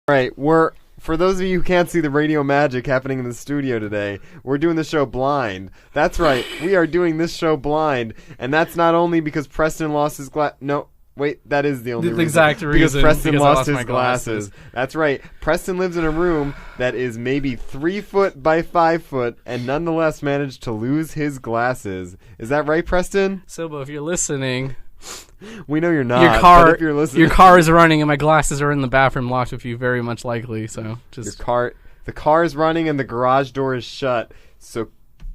All right, for those of you who can't see the radio magic happening in the studio today, we're doing the show blind. That's right, we are doing this show blind, and that's not only because Preston lost his No, wait, that is the only reason. Exact reason. Because Preston lost his my glasses. That's right. Preston lives in a room that is maybe 3 foot by 5 foot, and nonetheless managed to lose his glasses. Is that right, Preston? Silbo, if you're listening... We know you're not. But if you're listening, your car is running, and my glasses are in the bathroom locked with you. Very much likely. So just the car is running, and the garage door is shut. So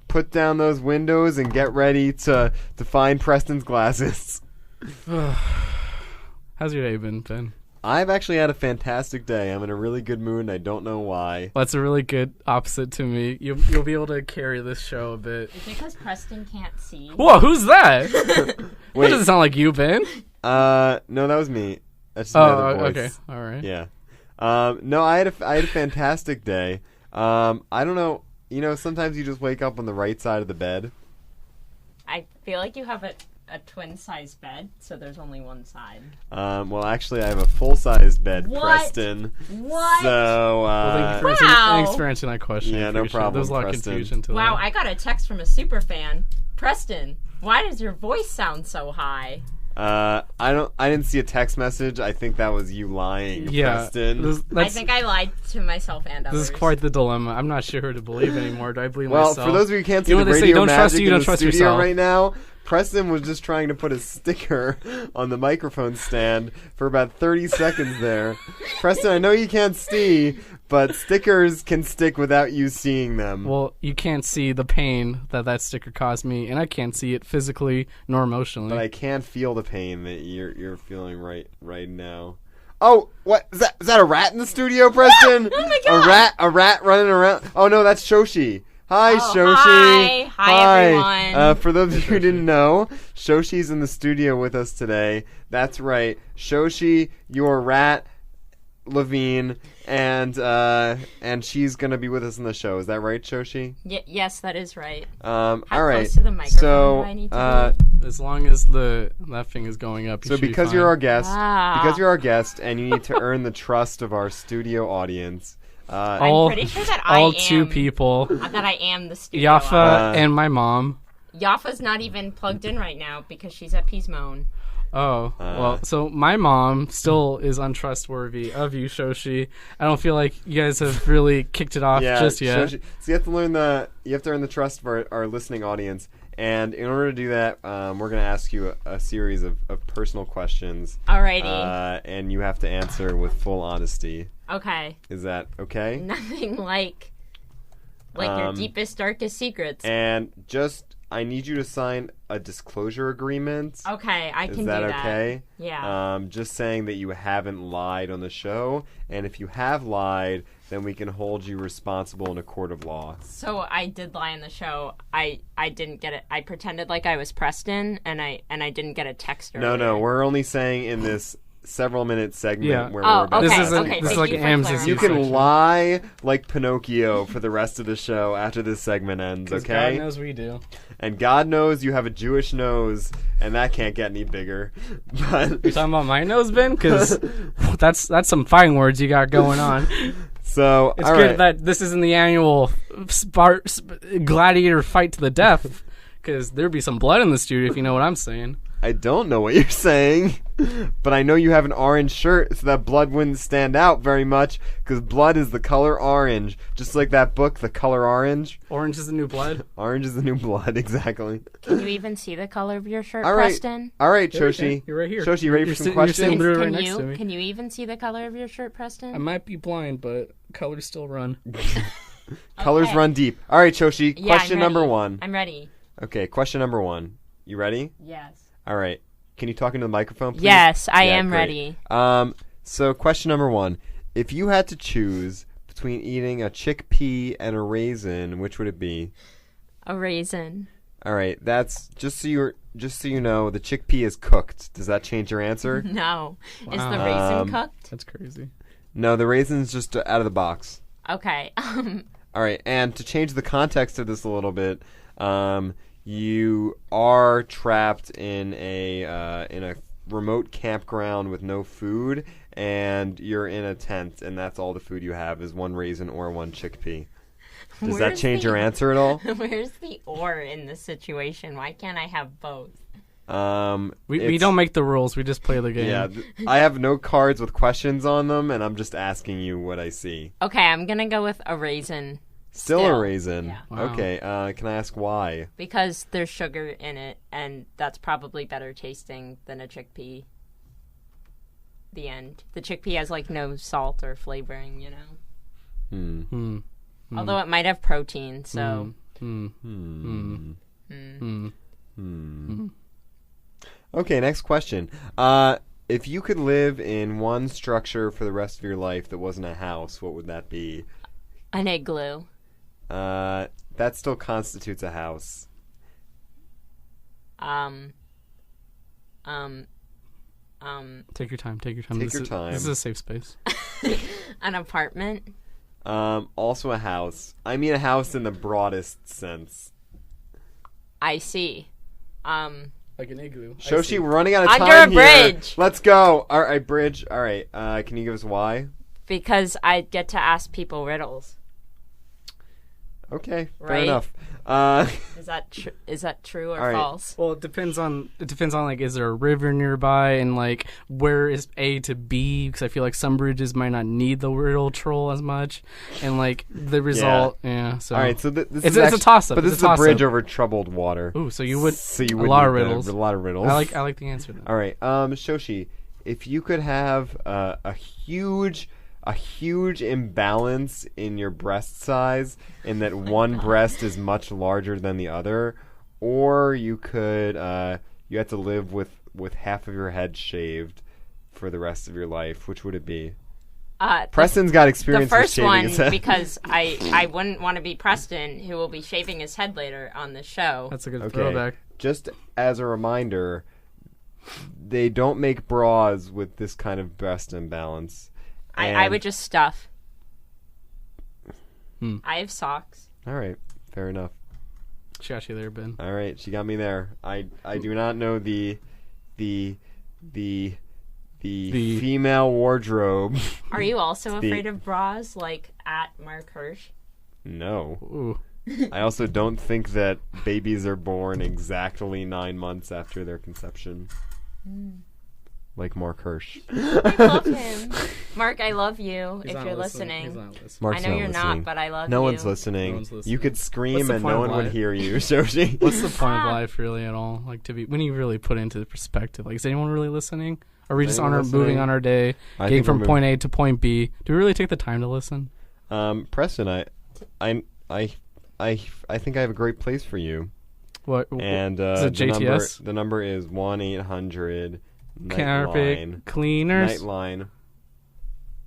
put down those windows and get ready to find Preston's glasses. How's your day been, Ben? I've actually had a fantastic day. I'm in a really good mood, and I don't know why. Well, that's a really good opposite to me. You'll be able to carry this show a bit. Is it because Preston can't see? Whoa, who's that? Wait. That doesn't sound like you, Ben. No, that was me. That's just another voice. Okay, all right. Yeah. No, I had a fantastic day. I don't know. You know, sometimes you just wake up on the right side of the bed. I feel like you have a twin-sized bed, so there's only one side. Well, actually, I have a full-sized bed, What? Preston. What? So, Well, thanks for answering that question. Yeah, no problem, There's a lot of Preston. confusion to Wow, that. I got a text from a super fan. Preston, why does your voice sound so high? I didn't see a text message. I think that was you lying, Preston. I think I lied to myself and others. This is quite the dilemma. I'm not sure who to believe anymore. Do I believe Well, myself? for those of you who can't see You know the what they say, radio don't trust magic you, in don't the trust studio yourself. right now, Preston was just trying to put a sticker on the microphone stand for about 30 seconds there. Preston, I know you can't see, but stickers can stick without you seeing them. Well, you can't see the pain that sticker caused me, and I can't see it physically nor emotionally. But I can feel the pain that you're feeling right now. Oh, what is that? Is that a rat in the studio, Preston? Oh my God. A rat running around. Oh no, that's Shoshi. Hi, Shoshi. Hi, everyone. For those of you who didn't know, Shoshi's in the studio with us today. That's right, Shoshi, your rat, Levine, and she's gonna be with us in the show. Is that right, Shoshi? Yes, that is right. All How right. close to the microphone So, do I need to be? As long as that thing is going up, So because you're our guest, and you need to earn the trust of our studio audience. I'm pretty sure that I am. two people. That I am the studio Yafa audience. and my mom. Yafa's not even plugged in right now because she's at Pismoan. Oh, well, so my mom still is untrustworthy of you, Shoshi. I don't feel like you guys have really kicked it off just yet. Shoshi, so you have to earn the trust of our listening audience. And in order to do that, we're going to ask you a series of personal questions. Alrighty. And you have to answer with full honesty. Okay. Is that okay? Nothing like your deepest, darkest secrets. And I need you to sign a disclosure agreement. Okay, I can do that. that. Is that okay? Yeah. Just saying that you haven't lied on the show. And if you have lied, then we can hold you responsible in a court of law. So I did lie on the show. I didn't get it. I pretended like I was Preston, and I didn't get a text earlier. No, we're only saying in this several-minute segment where oh, we're about okay. This is like AMS's. You can lie like Pinocchio for the rest of the show after this segment ends, okay? God knows we do. And God knows you have a Jewish nose, and that can't get any bigger. But You talking about my nose, Ben? Because that's some fighting words you got going on. So It's all good right. that this isn't the annual gladiator fight to the death, because there'd be some blood in the studio if you know what I'm saying. I don't know what you're saying, but I know you have an orange shirt, so that blood wouldn't stand out very much, because blood is the color orange, just like that book, The Color Orange. Orange is the new blood. Orange is the new blood, exactly. Can you even see the color of your shirt, All right. Preston? All right, There you Shoshi. go. You're right here. Shoshi, you ready You're for some sitting- you're questions? sitting there right Can next to me. you? Can you even see the color of your shirt, Preston? I might be blind, but colors still run. Colors Okay. run deep. All right, Shoshi, Yeah, question I'm number ready. 1. I'm ready. Okay, question number 1. You ready? Yes. All right. Can you talk into the microphone, please? Yes, I am great. ready. So question number 1. If you had to choose between eating a chickpea and a raisin, which would it be? A raisin. All right. That's just so you know, the chickpea is cooked. Does that change your answer? No. Is the Wow. raisin cooked? That's crazy. No, the raisin's just out of the box. Okay. All right. And to change the context of this a little bit, you are trapped in a remote campground with no food, and you're in a tent, and that's all the food you have is one raisin or one chickpea. Does that change your answer at all? Where's the or in this situation? Why can't I have both? We don't make the rules. We just play the game. Yeah, I have no cards with questions on them, and I'm just asking you what I see. Okay, I'm going to go with a raisin. Still a raisin? Yeah. Wow. Okay, can I ask why? Because there's sugar in it, and that's probably better tasting than a chickpea. The end. The chickpea has, like, no salt or flavoring, you know? Although it might have protein, so... Okay, next question. If you could live in one structure for the rest of your life that wasn't a house, what would that be? An igloo. That still constitutes a house. Take your time. Take your time. This is a safe space. An apartment. Also a house. I mean a house in the broadest sense. I see. Like an igloo. Shoshi, we're running out of Under time a bridge. Here. Let's go. All right, bridge. All right. Can you give us why? Because I get to ask people riddles. Okay, fair Right? enough. Is that true or All right. false? Well, it depends on like, is there a river nearby, and like where is A to B? Because I feel like some bridges might not need the riddle troll as much, and like the result, So all right, so this it's is a toss up. But this is a bridge over troubled water. Ooh, so you would a lot of riddles. A lot of riddles. I like the answer. Then. All right, Shoshi, if you could have a huge imbalance in your breast size, in that one breast is much larger than the other, or you could you have to live with half of your head shaved for the rest of your life, which would it be? Preston's got experience the with first shaving one, his head. because I wouldn't want to be Preston, who will be shaving his head later on the show. That's a good Okay, throwback. just as a reminder, they don't make bras with this kind of breast imbalance. I would just stuff. I have socks. All right, fair enough. She got you there, Ben. All right, she got me there. I do not know the female wardrobe. Are you also afraid of bras, like at Mark Hirsch? No. Ooh. I also don't think that babies are born exactly 9 months after their conception. Like Mark Hirsch. I love him. Mark, I love you He's if not you're listening. listening. He's not listening. Mark's I know not you're listening. not, but I love No you. one's listening. No one's listening. You could What's scream the and point no of one would life? hear you, Shoshi. What's the point of life, really, at all? Like, when you really put into the perspective, like, is anyone really listening? Are we just moving on our day, I getting think from we're point A to point B? Do we really take the time to listen? Preston, I think I have a great place for you. What? And is it JTS? The number is 1-800 Carpet Nightline. cleaners. Nightline.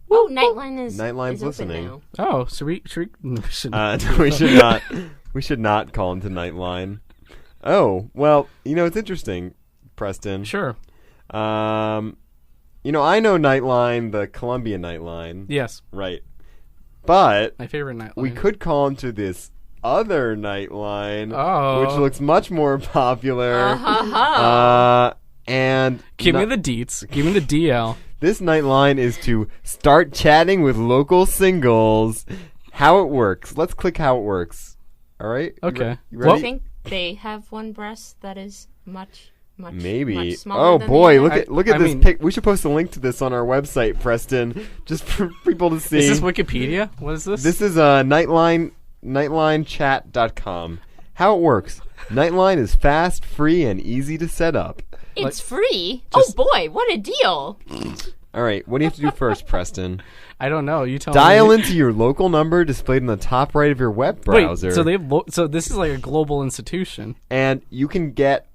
Oh, Nightline is Nightline's is listening. open now. Oh, should we? No, we shouldn't. No, we should not. We should not call into Nightline. Oh, well, it's interesting, Preston. Sure. I know Nightline, the Columbia Nightline. Yes. Right. But My favorite Nightline. we could call into this other Nightline, Oh. which looks much more popular. And Give me the deets. Give me the DL. this Nightline is to start chatting with local singles. How it works. Let's click how it works. All right? Okay. You Do you ready? think they have one breast that is much Maybe. much smaller Oh than boy, the look other? at this pic. We should post a link to this on our website, Preston, just for people to see. Is this Wikipedia? What is this? This is nightlinechat.com. How it works. Nightline is fast, free, and easy to set up. It's free. just- Oh boy, what a deal! All right, what do you have to do first, Preston? I don't know. You tell Dial me. into your local number displayed in the top right of your web browser. Wait, so this is like a global institution. And you can get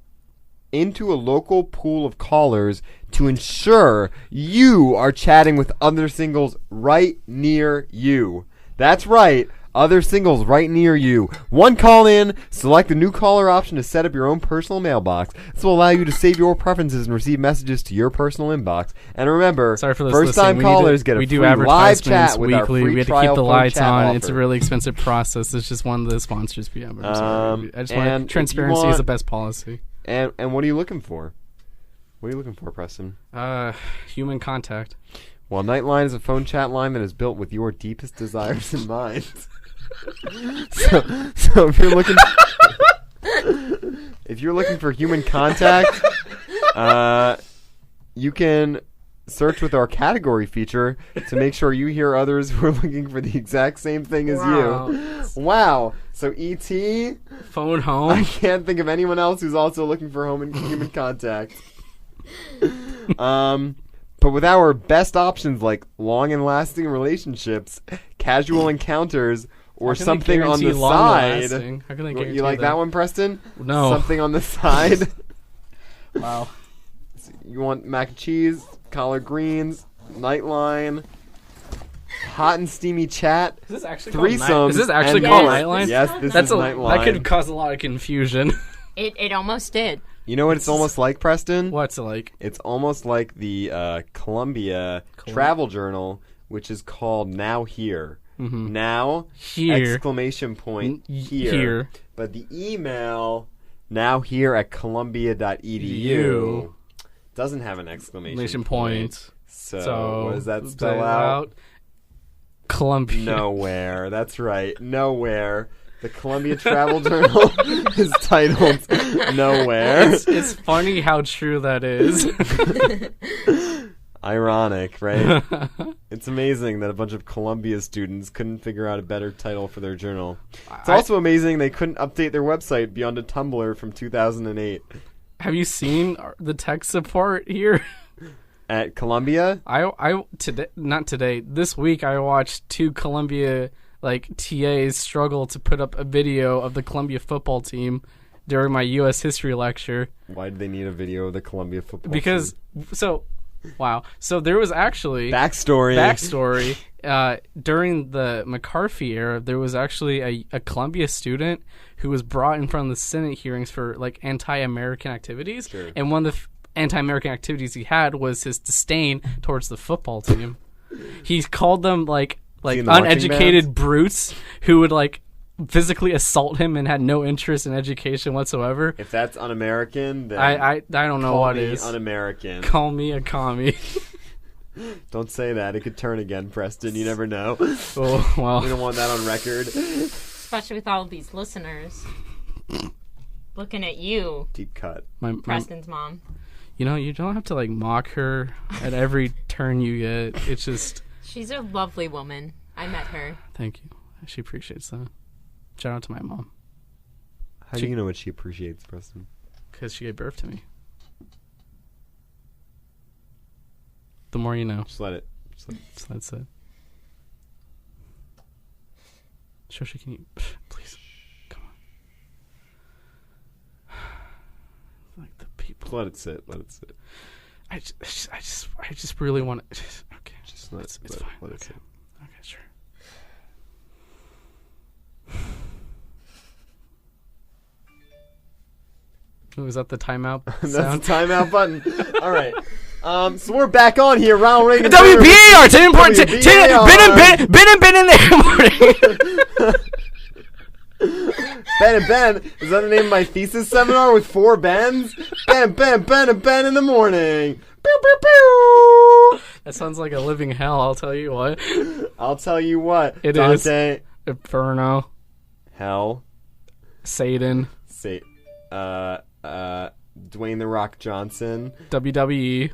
into a local pool of callers to ensure you are chatting with other singles right near you. That's right, other singles right near you. One call in, select the new caller option to set up your own personal mailbox. This will allow you to save your preferences and receive messages to your personal inbox. And remember, Sorry for this. first-time callers get a we free do live advertisements chat with our weekly. free We have to trial keep the phone lights chat on. offer. It's a really expensive process. It's just one of the sponsors we have. I'm sorry. I just and want if transparency you is the want- best policy. And what are you looking for? What are you looking for, Preston? Human contact. While Nightline is a phone chat line that is built with your deepest desires in mind. So if you're looking for human contact, you can search with our category feature to make sure you hear others who are looking for the exact same thing as you. Wow. So E.T. Phone home. I can't think of anyone else who's also looking for home and human contact. But with our best options like long and lasting relationships, casual encounters, or something on the side. How can they guarantee You like that one, Preston? No. Something on the side. Wow. You want mac and cheese, collard greens, Nightline, hot and steamy chat, Is this actually threesome. called Is this actually and called more. Nightline? Yes, this is Nightline. That could cause a lot of confusion. It almost did. You know what it's almost like, Preston? What's it like? It's almost like the Columbia Travel Journal, which is called Now Here. Mm-hmm. Now, Here. exclamation point, here. Here. But the email, now here at columbia.edu, doesn't have an exclamation point. So what does that spell out? Columbia. Nowhere. That's right. Nowhere. The Columbia Travel Journal is titled Nowhere. It's funny how true that is. Ironic, right? It's amazing that a bunch of Columbia students couldn't figure out a better title for their journal. It's also amazing they couldn't update their website beyond a Tumblr from 2008. Have you seen the tech support here? At Columbia? Not today. This week I watched two Columbia TAs struggle to put up a video of the Columbia football team during my U.S. history lecture. Why did they need a video of the Columbia football team? Wow. So there was actually backstory. During the McCarthy era, there was actually a Columbia student who was brought in front of the Senate hearings for anti-American activities. Sure. And one of the anti-American activities he had was his disdain towards the football team. He called them uneducated brutes who would physically assault him and had no interest in education whatsoever. If that's un-American, then I don't know what is un-American. Call me a commie. Don't say that. It could turn again, Preston. You never know. Oh, well. We don't want that on record. Especially with all of these listeners looking at you. Deep cut. Preston's mom. You don't have to mock her at every turn you get. It's just... She's a lovely woman. I met her. Thank you. She appreciates that. Shout out to my mom. How do you know what she appreciates, Preston? Because she gave birth to me. The more you know. Just let it. That's it. Shoshi, can you... Please. Come on. The people... Just let it sit. Let it sit. I just really want to... Okay. It's fine. Let it sit. Okay, sure. Was that the timeout That's sound? the timeout button. All right. So we're back on here. Ronald Reagan. WBAR! 10 important. Ben in there morning. Ben and Ben. Is that the name of my thesis seminar with 4 Bens? Ben in the morning. Pew, pew, pew. That sounds like a living hell, I'll tell you what. I'll tell you what. It Dante. is. Inferno. Hell. Satan. Dwayne The Rock Johnson. WWE.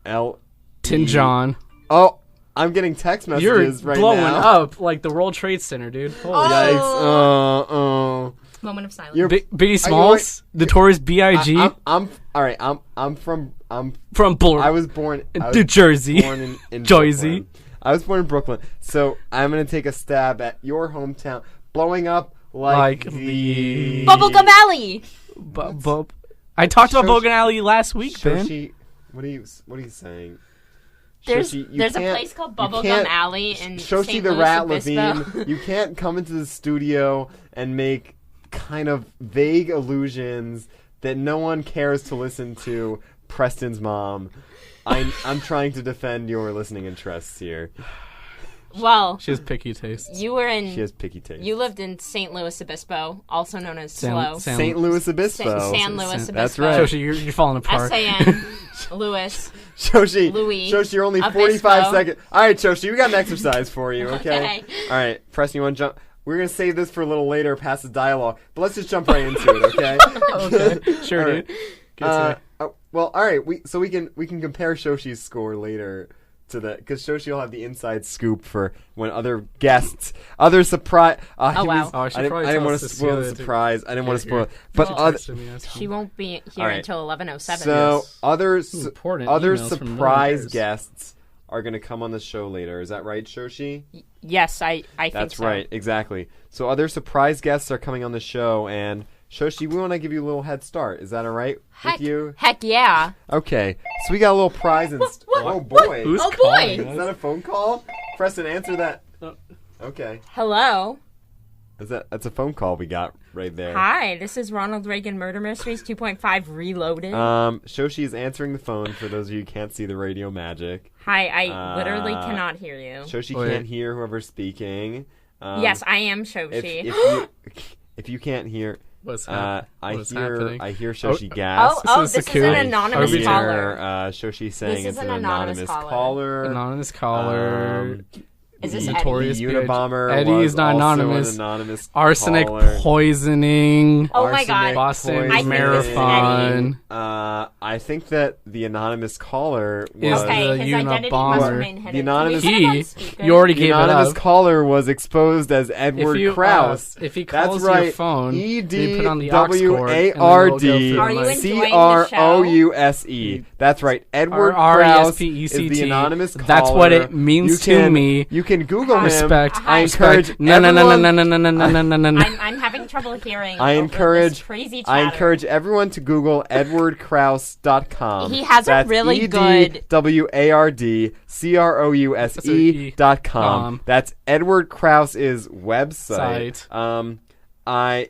L. Tin John. Oh, I'm getting text messages You're right blowing now. up like the World Trade Center, dude. Holy Yikes. Moment of silence. Biggie Smalls, Notorious B.I.G. I'm all right. I'm from Brooklyn. I was born in New Jersey. Born in Jersey. Brooklyn. I was born in Brooklyn. So I'm gonna take a stab at your hometown, blowing up like the Bubblegum Alley. I talked about Bogan Alley last week, Ben. Shoshi, what are you saying? There's Shoshi, a place called Bubblegum Alley in Shoshi St. the Louis Rat Obispo. Levine. You can't come into the studio and make kind of vague allusions that no one cares to listen to. Preston's mom. I'm trying to defend your listening interests here. Well, She has picky tastes. you were She in. has picky taste. You lived in St. Louis Obispo, also known as SLO. St. Louis Obispo. San Luis Obispo. That's right. Shoshi, you're falling apart. SAN. Louis. Shoshi, Louis Shoshi, you're only Obispo. 45 seconds. All right, Shoshi, we got an exercise for you, okay? Okay. All right, Preston, you want to jump? We're going to save this for a little later past the dialogue, but let's just jump right into it, okay? Okay. Sure, All right. dude. Good to Well, all right, we can compare Shoshi's score later to the, because Shoshi will have the inside scoop for when other guests, other surprise. Oh, wow. Oh, I I should didn't, probably I didn't tell want us to to spoil seal the it. surprise. I didn't want to spoil it. Here. But Well, other, She won't be here All right. until 11:07. so Yes. other Important other emails from surprise millionaires. guests are going to come on the show later. Is that right, Shoshi? Yes, I think That's so. right, exactly. So other surprise guests are coming on the show, and Shoshi, we want to give you a little head start. Is that all right with you? Heck yeah. Okay, so we got a little prize and What? oh boy, Who's Oh, boy. calling is us? that a phone call? Preston, answer that. Oh. Okay, Hello. that's a phone call we got right there. Hi, this is Ronald Reagan Murder Mysteries 2.5 Reloaded. Shoshi is answering the phone for those of you who can't see the radio magic. Hi, I literally cannot hear you. Shoshi Wait. can't hear whoever's speaking. Yes, I am if Shoshi. you if you can't hear, What's I happening? hear Shoshi gasp. This is this is security. an anonymous I hear caller. Shoshi saying This it's is an an anonymous anonymous caller. Anonymous caller. Is this Notorious The bitch. Unabomber Eddie was is not also anonymous. an anonymous Arsenic caller. poisoning. Oh my god. Boston poisoning. I think this is Marathon. I think that the anonymous caller was Is Okay, the his identity Unabomber. must remain hidden. The anonymous- Can we put it on He- speaker? You already the gave it anonymous up. caller was exposed as Edward If you Krause. if he That's calls right. your phone, E you D put on the aux cord, and W then A it'll R go D through Are you the mic. enjoying C the R show? O U S E. That's right. Edward Krause is the anonymous caller. That's what it means to me. You can Google him. Respect. I encourage No, no, no, no, everyone- no, no, no, no, no, no, no, no. I'm having trouble hearing. I over this encourage crazy I chatter. encourage everyone to Google edwardkrause.com. He has a That's really good- EDWARDCROUSE.com. That's Edward Krause's website.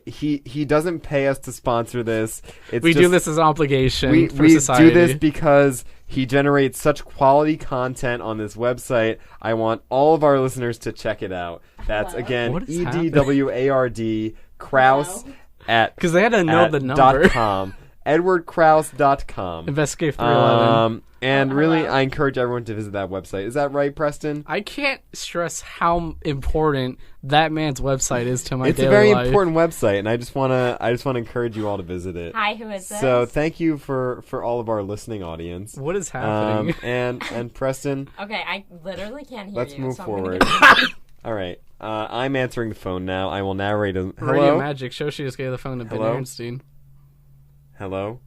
He doesn't pay us to sponsor this. It's We just, do this as an obligation we for society. do this because he generates such quality content on this website. I want all of our listeners to check it out. That's again What is happening? EDWARD Krause at because they had to know at the number. .com. EdwardKrause.com. Investigate 311. And really, hello. I encourage everyone to visit that website. Is that right, Preston? I can't stress how important that man's website is to my It's daily a very life. important website, and I just wanna encourage you all to visit it. Hi, who is this? So thank you for all of our listening audience. What is happening? And Preston, Okay, I literally can't hear let's you. move so I'm gonna forward. give- All right, I'm answering the phone now. I will narrate. Radio Hello. Magic. Shoshi just gave the phone to Ben Hello? Ernstein. Hello.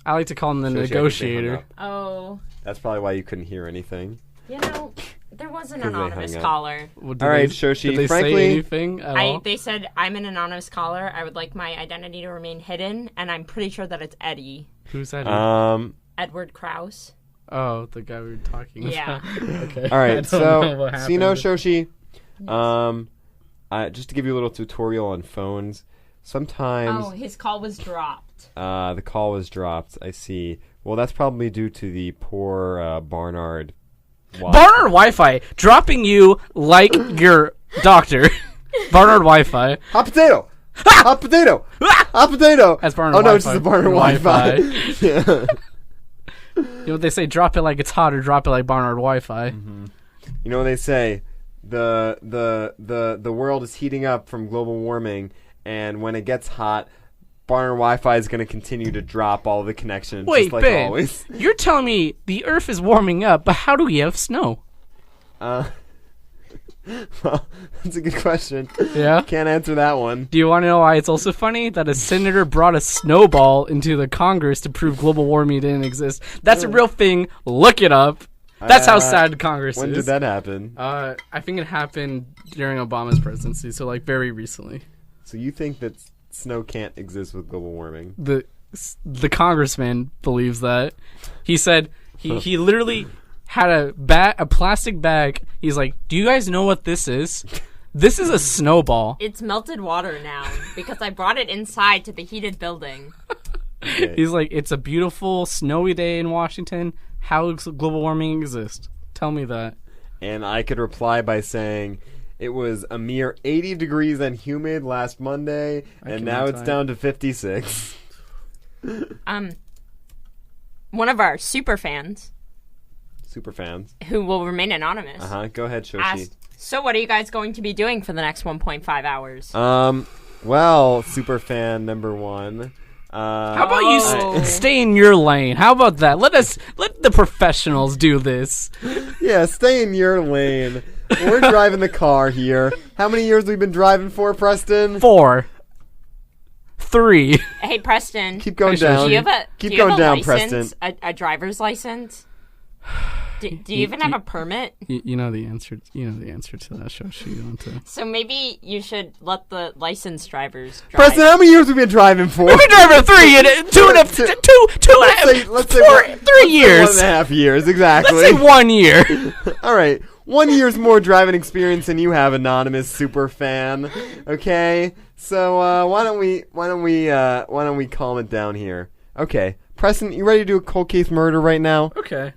I like to call him the Shoshi, I think they hung negotiator. up. Oh, That's probably why you couldn't hear anything. you know, there was an 'Cause they anonymous hung up. caller. Well, did All right, they- Shoshi, Did they frankly- say anything at all? They said I'm an anonymous caller. I would like my identity to remain hidden, and I'm pretty sure that it's Eddie, Who's that? Edward Krause. Oh, the guy we were talking Yeah. about. Okay. All I right, don't know so what you know, happened. Shoshi, just to give you a little tutorial on phones. Sometimes Oh, his call was dropped. the call was dropped. I see. Well, that's probably due to the poor Barnard. Barnard Wi-Fi dropping you like your doctor. Barnard Wi-Fi. Hot potato. Hot potato. Hot potato. That's Barnard Oh no, Wi-Fi. it's just the Barnard Wi-Fi. Yeah. You know what they say? Drop it like it's hot, or drop it like Barnard Wi-Fi. You know what they say? The world is heating up from global warming, and when it gets hot, Barnard Wi-Fi is going to continue to drop all the connections, Wait, just like Ben, always. you're telling me the Earth is warming up, but how do we have snow? Well, that's a good question. Yeah. Can't answer that one. Do you want to know why it's also funny that a senator brought a snowball into the Congress to prove global warming didn't exist? That's a real thing. Look it up. That's how sad Congress When is. did that happen? I think it happened during Obama's presidency, so like very recently. So you think that snow can't exist with global warming? The congressman believes that. He said he literally had a plastic bag. He's like, "Do you guys know what this is? This is a snowball." It's melted water now because I brought it inside to the heated building. Okay. He's like, "It's a beautiful snowy day in Washington. How does global warming exist? Tell me that." And I could reply by saying it was a mere 80 degrees and humid last Monday, and now it's down to 56. One of our super fans, who will remain anonymous, Go ahead, Shoshi. asked, so what are you guys going to be doing for the next 1.5 hours? Well, super fan number one. How about you stay in your lane? How about that? Let the professionals do this. Yeah, stay in your lane. We're driving the car here. How many years have we been driving for, Preston? 4. 3. Hey, Preston. Keep going down. Do you have a Preston. A driver's license? Do you even have a permit? You know the answer. You know the answer to that, Shoshi. You want to? So maybe you should let the licensed drivers drive. Preston, how many years have we been driving for? We've been driving 3 years. 1.5 years, exactly. Let's say 1 year. All right, 1 year's more driving experience than you have, anonymous super fan. Okay, so why don't we calm it down here? Okay, Preston, you ready to do a cold case murder right now? Okay.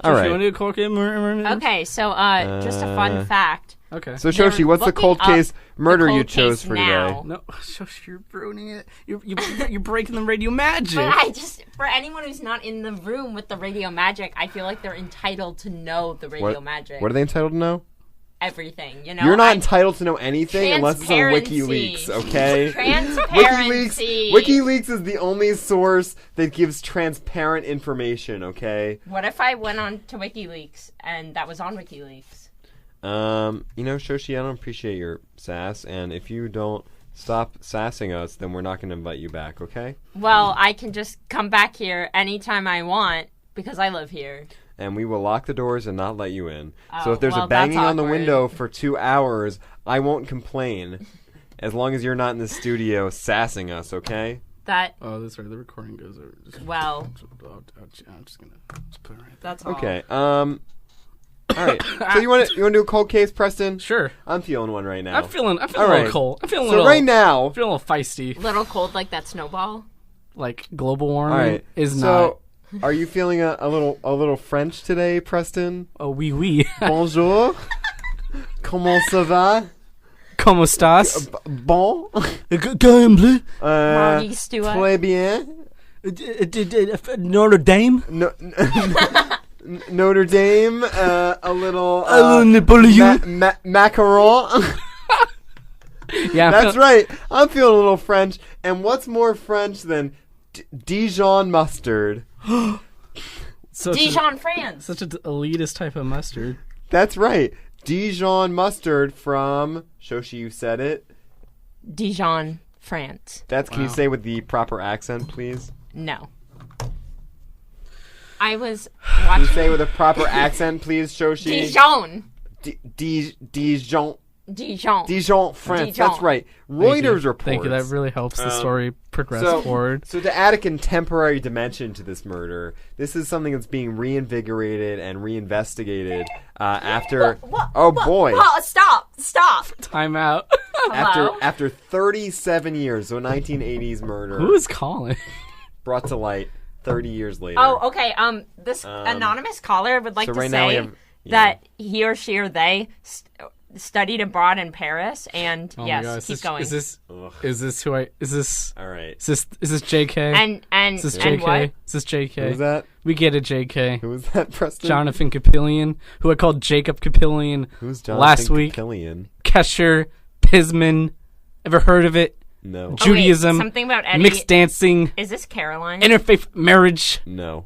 All right. You want to do a cold case murder? Okay, so just a fun fact. Okay. So Shoshi, what's the cold case murder you chose for today? No, Shoshi, you're ruining it. You're breaking the radio magic. But for anyone who's not in the room with the radio magic, I feel like they're entitled to know the radio magic. What are they entitled to know? Everything, you know. You're not entitled to know anything unless it's on WikiLeaks, okay? Transparency. WikiLeaks is the only source that gives transparent information, okay? What if I went on to WikiLeaks and that was on WikiLeaks? Shoshi, I don't appreciate your sass, and if you don't stop sassing us, then we're not going to invite you back, okay? Well, I can just come back here anytime I want because I live here. And we will lock the doors and not let you in. Oh, so if there's well, a banging that's on the awkward. window for 2 hours, I won't complain. As long as you're not in the studio sassing us, okay? Oh, that's right. The recording goes over. Well. I'm just gonna put it right there. That's all. Okay. All right. So you want to do a cold case, Preston? Sure. I'm feeling one right now. I'm feeling All a right. little cold. I'm feeling a So little. right now, I'm feeling a little feisty. Little cold like that snowball. Like global warming all right. is So, are you feeling a little French today, Preston? Oh, oui. Bonjour. Comment ça va? Comment estás? Bon. Game bleu. Margie Stewart. Très bien. Notre Dame. Notre Dame. A little. Napoleon. Macaron. Yeah, That's right. I'm feeling a little French. And what's more French than Dijon mustard? Dijon, France. Such an elitist type of mustard. That's right. Dijon mustard from Shoshi. You said it. Dijon, France. Can you say with the proper accent, please? No. I was Can watching. you say with a proper accent, please, Shoshi? Dijon. Dijon. Dijon, France. Dijon. That's right. Reuters reports. Thank you. That really helps the story progress forward. So to add a contemporary dimension to this murder, this is something that's being reinvigorated and reinvestigated after. Boy! Whoa, stop! Time out. After 37 years, so 1980s murder. Who is calling? Brought to light 30 years later. Oh, okay. This anonymous caller would like to right now we say have- that he or she or they studied abroad in Paris, and Oh yes, my God. keep going. Is this Ugh. All right. Is this JK? And Is this and JK? what? Is this JK? Who was that? We get it, JK. Who was that, Preston? Jonathan Capillion, who I called Jacob Capillion Who's Jonathan last week. Killian? Kesher, Pisman. Ever heard of it? No. Oh, Judaism. wait, something about Eddie. Mixed dancing. Is this Caroline? Interfaith marriage. No.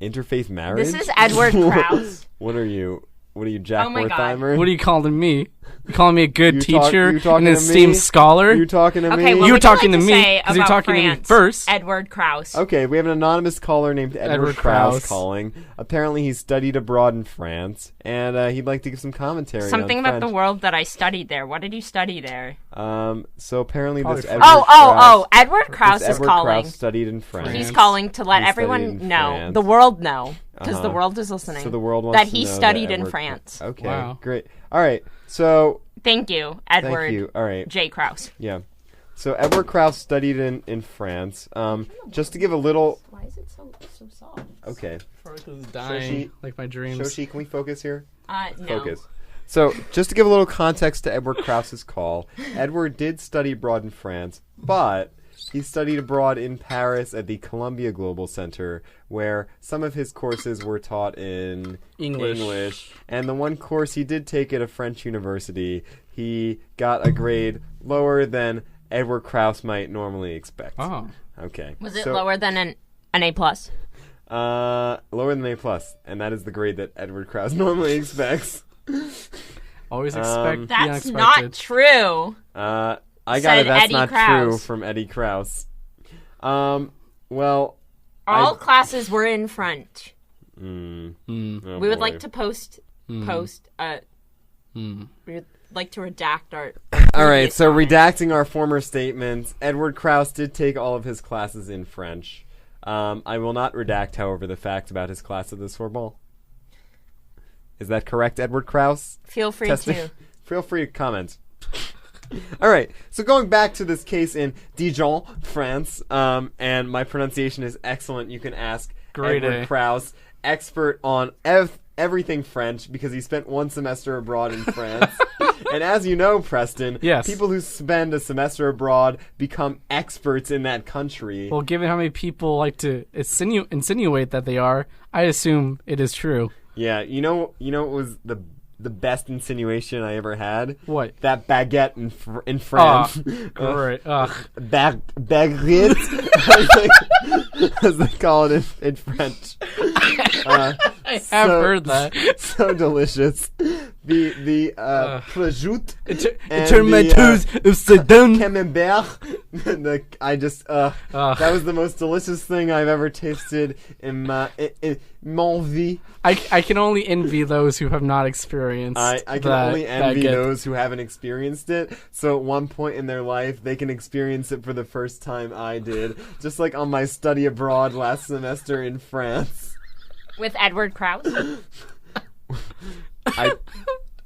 Interfaith marriage? This is Edward Krause. What are you? What are you, Jack Oh my God. Wertheimer? What are you calling me? You calling me a good You teacher talking and an to esteemed me? scholar? You talking to Okay, me? well, You were would you talking like to to me, say 'cause you're about talking to me France, first. Edward Krause. Okay, we have an anonymous caller named Edward Krause Krause. calling. Apparently, he studied abroad in France, and he'd like to give some commentary. Something on about French. the world that I studied there. What did you study there? So apparently, Probably this French. Edward Krause, Edward Krause this is Edward calling. Krause studied in France. He's calling to let He studied everyone in know, France. the world know, because Uh-huh. the world is listening. So the world wants that to he know studied that in Edward- France. Okay, Wow. great. All right, so Thank you, Edward thank you. All right, J. Krause. yeah. So Edward Krauss studied in France. Just to give a little... Why is it so soft? Okay. Dying, like my dreams. Shoshi, can we focus here? No. Focus. So, just to give a little context to Edward Krauss's call, Edward did study abroad in France, but he studied abroad in Paris at the Columbia Global Center, where some of his courses were taught in English. And the one course he did take at a French university, he got a grade lower than Edward Krauss might normally expect. Oh. Okay. Was it lower than an A+? Lower than A+, and that is the grade that Edward Krauss normally expects. Always expect the That's unexpected. not true. I got Said it. That's Eddie not Krauss. true from Eddie Krauss. Well, All classes were in French. oh We would boy. like to post. We would like to redact our. All right, previous so comments. redacting our former statements, Edward Krauss did take all of his classes in French. I will not redact, however, the fact about his class at the Sorbonne. Is that correct, Edward Krauss? Feel free Testing. to. Feel free to comment. All right, so going back to this case in Dijon, France, and my pronunciation is excellent. You can ask Great Edward A. Krauss, expert on everything French, because he spent one semester abroad in France. And as you know, Preston, Yes. people who spend a semester abroad become experts in that country. Well, given how many people like to insinuate that they are, I assume it is true. Yeah, you know what was the best insinuation I ever had? What? That baguette in France. Great. Ugh. Baguette, as they call it in French. I have heard that. So delicious. The prosciutto and Intermetteuse of Sedan. camembert. That was the most delicious thing I've ever tasted in mon vie. I can only envy those who have not experienced. I can only envy those who haven't experienced it. So at one point in their life, they can experience it for the first time I did. Just like on my study abroad last semester in France. With Edward Krauss.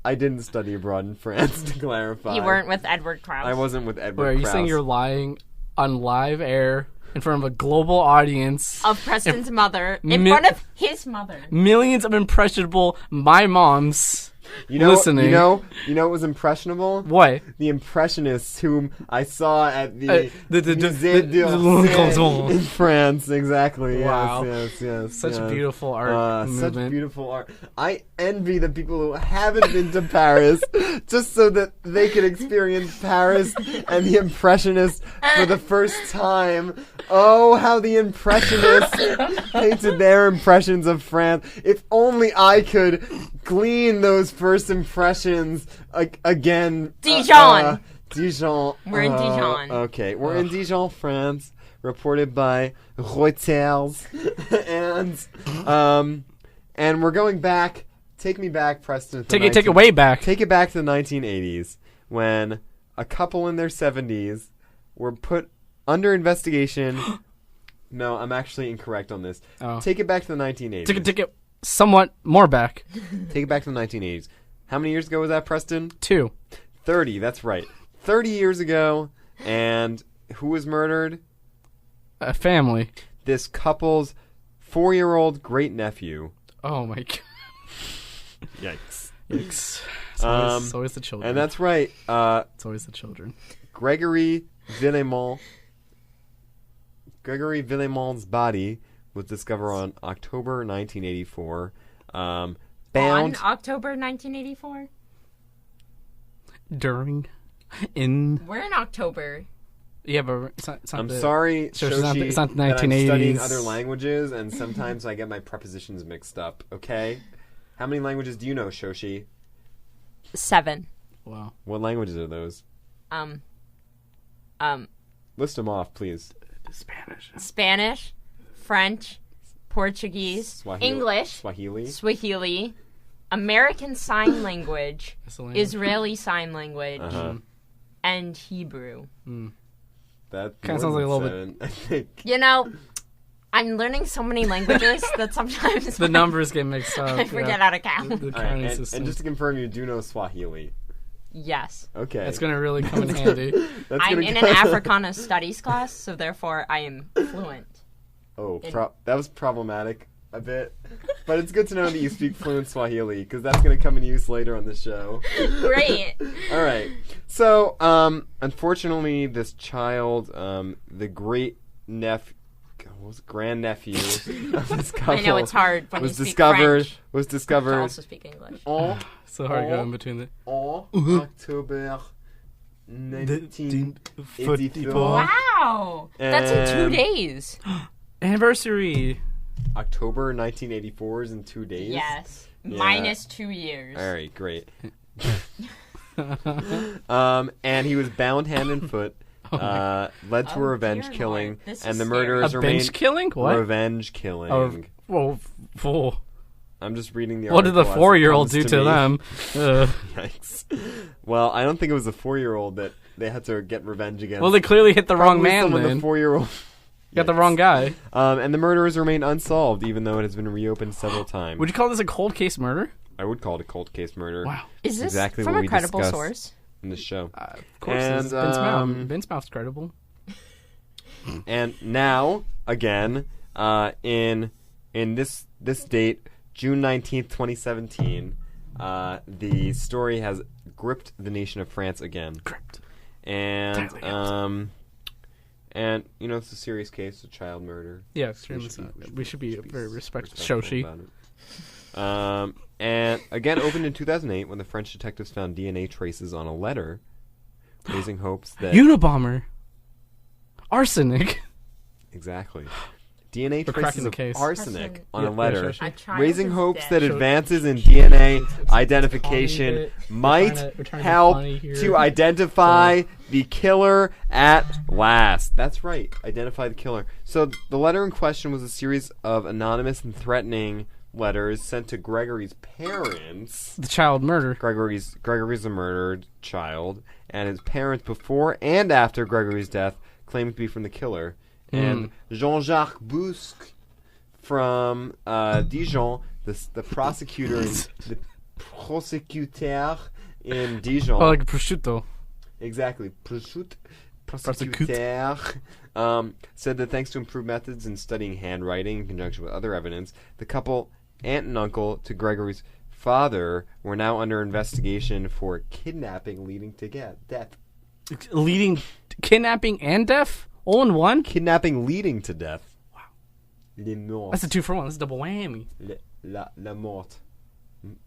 I didn't study abroad in France, to clarify. You weren't with Edward Krauss. I wasn't with Edward Wait, are you Krauss. saying you're lying on live air in front of a global audience? Of Preston's mother. In front of his mother. Millions of impressionable my moms listening. You know what was impressionable? What? The Impressionists whom I saw at the Musée the d'Orsay in France. Exactly. Wow. Yes. Such beautiful art Such movement. beautiful art. I envy the people who haven't been to Paris just so that they could experience Paris and the Impressionists for the first time. Oh, how the Impressionists painted their impressions of France. If only I could glean those first impressions again. Dijon. Dijon. We're in Dijon. Okay, we're in Dijon, France. Reported by Reuters, and we're going back. Take me back, Preston. Take it way back. Take it back to the 1980s when a couple in their 70s were put under investigation. No, I'm actually incorrect on this. Oh. Take it back to the 1980s. Take it somewhat more back. Take it back to the 1980s. How many years ago was that, Preston? 2. 30, that's right. 30 years ago, and who was murdered? A family. This couple's 4-year-old great-nephew. Oh my god. Yikes. It's always the children. And that's right. It's always the children. Gregory Villemont's body was discovered on October 1984. On Bound. October 1984? We're We're in October. Yeah, but it's not I'm sorry, So Shoshi, it's not the that I'm studying 1980s. other languages, and sometimes I get my prepositions mixed up, okay? How many languages do you know, Shoshi? 7. Wow. What languages are those? List them off, please. Spanish, French, Portuguese, English, Swahili, American Sign Language, Israeli Sign Language, and Hebrew. That kind of sounds like a little bit. I think. You know, I'm learning so many languages that sometimes The numbers get mixed up. I forget how to count. The All counting right, system. and just to confirm, you do know Swahili. Yes. Okay. That's going to really come in handy. I'm in an Africana studies class, so therefore I am fluent. Oh, that was problematic a bit. But it's good to know that you speak fluent Swahili, because that's going to come in use later on the show. Great. All right. So, unfortunately, this child, the grandnephew of this couple, I know it's hard when you speak French. Was discovered. To also speak English. So hard going between the. October 1984. Wow, that's in 2 days. Anniversary. October 1984 is in 2 days. Yes, Yeah. minus 2 years. All right, great. And he was bound hand and foot. Led to a revenge dear killing, Lord. This and is the scary. murderers A remain bench killing? What? revenge killing. Oh, whoa. I'm just reading the What did article the as it 4-year-old comes do to me. them? Yikes. Well, I don't think it was the 4-year-old that they had to get revenge against. Well, they clearly hit the wrong Probably man someone then. The 4-year-old Got the wrong guy. And the murders remain unsolved, even though it has been reopened several times. Would you call this a cold case murder? I would call it a cold case murder. Wow. Is this exactly from what a we credible discussed source? in the show. Of course. And, It's Vince Mouth. Vince Mouth's credible. And now, again, in this date, June 19th, 2017, the story has gripped the nation of France again. Gripped. And and you know, it's a serious case of child murder. Yeah, extremely. We should be very respectful. respectful Shoshi. about it. And again, opened in 2008 when the French detectives found DNA traces on a letter, raising hopes that Unabomber. Arsenic. exactly DNA We're traces cracking the of case. arsenic on Yeah, a letter, Shoshi. A child raising is hopes dead. that advances in DNA identification bit. might we're trying to be help funny here. to identify the killer at last. That's right, identify the killer. So the letter in question was a series of anonymous and threatening letters sent to Gregory's parents. The child murder. Gregory's a murdered child, and his parents before and after Gregory's death claimed to be from the killer. And Jean-Jacques Bousque from Dijon, the prosecutor, the prosecuteur in Dijon. Oh, like a prosciutto. Exactly. Prosecuteur said that thanks to improved methods in studying handwriting in conjunction with other evidence, the couple, aunt and uncle to Gregory's father, were now under investigation for kidnapping leading to death. Leading kidnapping and death? All in one? Kidnapping leading to death. Wow. Les morts. That's a 2-for-1. That's a double whammy. La morte.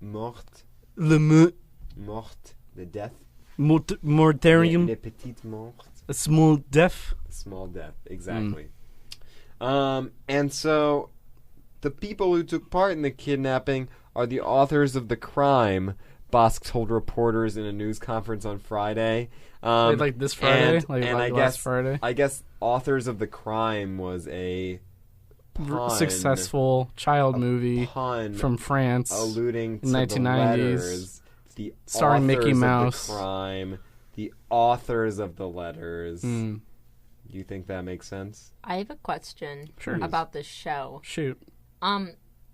Morte. Le me. Morte. The death. Mortarium. Les petites mortes. A small death. The small death. Exactly. And so, the people who took part in the kidnapping are the authors of the crime, Bosk told reporters in a news conference on Friday. Wait, like this Friday? And last Friday? I guess authors of the crime was a pun, Successful child movie pun from France. alluding to in 1990s. the letters, the Starring authors Mickey of Mouse. the crime, the authors of the letters. Mm. You think that makes sense? I have a question Sure. about this show. Shoot.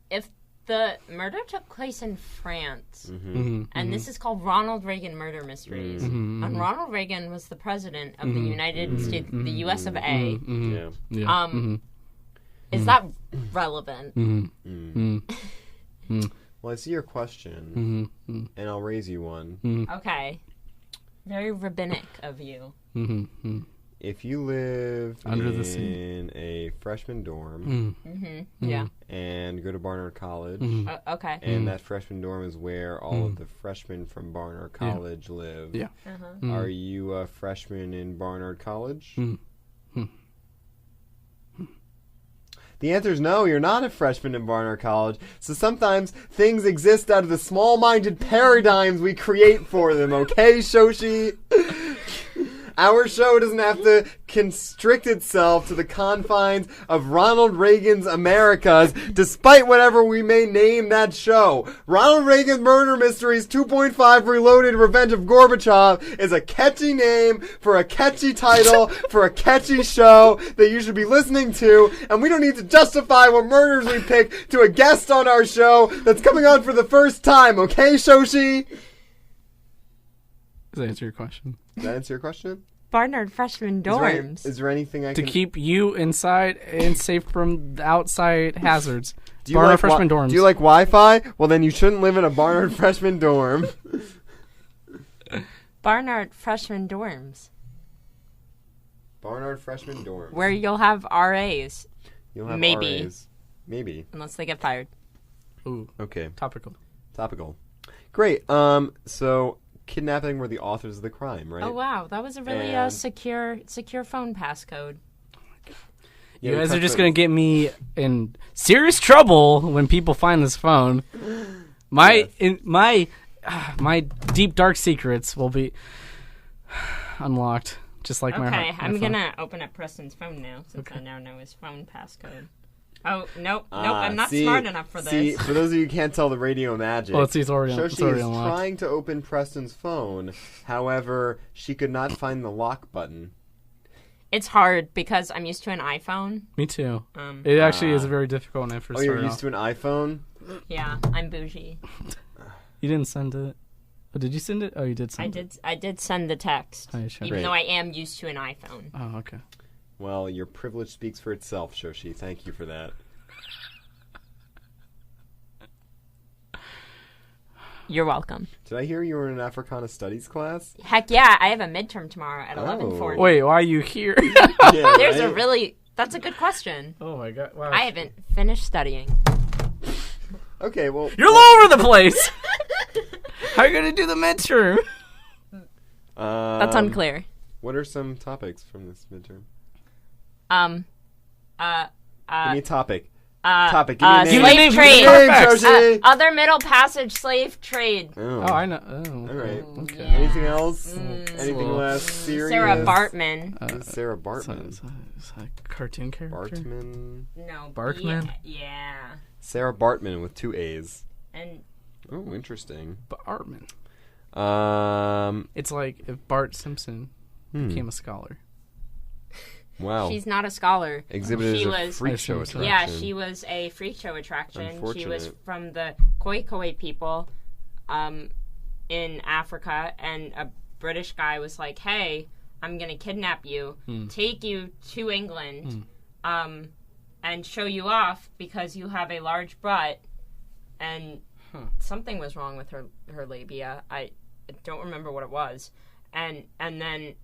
If the murder took place in France, Mm-hmm. and this is called Ronald Reagan Murder Mysteries, Mm-hmm. and Ronald Reagan was the president of the United States, the U.S. of A, Yeah. Yeah. is that relevant? Well, I see your question, and I'll raise you one. Okay. Very rabbinic of you. If you live Under in the sea. a freshman dorm Yeah. and go to Barnard College, Okay. and that freshman dorm is where all of the freshmen from Barnard College live, Yeah. are you a freshman in Barnard College? The answer is no, you're not a freshman in Barnard College. So sometimes things exist out of the small-minded paradigms we create for them, okay, Shoshi? Our show doesn't have to constrict itself to the confines of Ronald Reagan's Americas, despite whatever we may name that show. Ronald Reagan's Murder Mysteries 2.5 Reloaded Revenge of Gorbachev is a catchy name for a catchy title for a catchy show that you should be listening to, and we don't need to justify what murders we pick to a guest on our show that's coming on for the first time, okay, Shoshi? Does that answer your question? Does that answer your question? Barnard freshman dorms. Is there anything I To can... keep you inside and safe from the outside hazards. Do you Barnard like freshman dorms. Do you like Wi-Fi? Well, then you shouldn't live in a Barnard freshman dorm. Barnard freshman dorms. Barnard freshman dorm. Where you'll have RAs. You'll have Maybe. RAs. Maybe. Unless they get fired. Ooh, Okay. topical. Great. So kidnapping were the authors of the crime, right? Oh, wow. That was a really And- secure phone passcode. Yeah, You we guys are touched just on- going to get me in serious trouble when people find this phone. My deep dark secrets will be unlocked, just like my Okay, heart. I'm going to open up Preston's phone now, since I now know his phone passcode. Oh, nope, I'm not smart enough for this. See, for those of you who can't tell the radio magic, Well, it's already Shoshi is unlocked. trying to open Preston's phone. However, she could not find the lock button. It's hard because I'm used to an iPhone. Me too. It actually is very difficult when I first Oh, you're started used to an iPhone? Yeah, I'm bougie. You didn't send it. Oh, did you send it? Oh, you did send it. I did send the text, Oh, you sure? even Great. though I am used to an iPhone. Oh, okay. Well, your privilege speaks for itself, Shoshi. Thank you for that. You're welcome. Did I hear you were in an Africana Studies class? Heck yeah, I have a midterm tomorrow at 11:40. Wait, why are you here? Yeah, There's right? that's a good question. Oh my god! Wow. I haven't finished studying. Okay, well... You're all over the place. How are you gonna do the midterm? That's unclear. What are some topics from this midterm? Give Give me a topic. Topic. Give me a name. slave Name, trade. give me a name, Josie. Other Middle Passage slave trade. Oh, Oh, I know. Oh, all right. Okay. Anything else? Anything less serious? Sarah Bartman. Who's Sarah Bartman? Is that a cartoon character? Bartman. No. Barkman? Yeah. Sarah Bartman with 2 A's. And Oh, interesting. Bartman. It's It's like if Bart Simpson became a scholar. wow. she's not a scholar. Exhibited she as a was- freak show Yeah, attraction. Yeah, she was a freak show attraction. She was Unfortunate. from the Khoikhoi people in Africa, and a British guy was like, hey, I'm going to kidnap you, take you to England, and show you off because you have a large butt. And something was wrong with her labia. I don't remember what it was. And then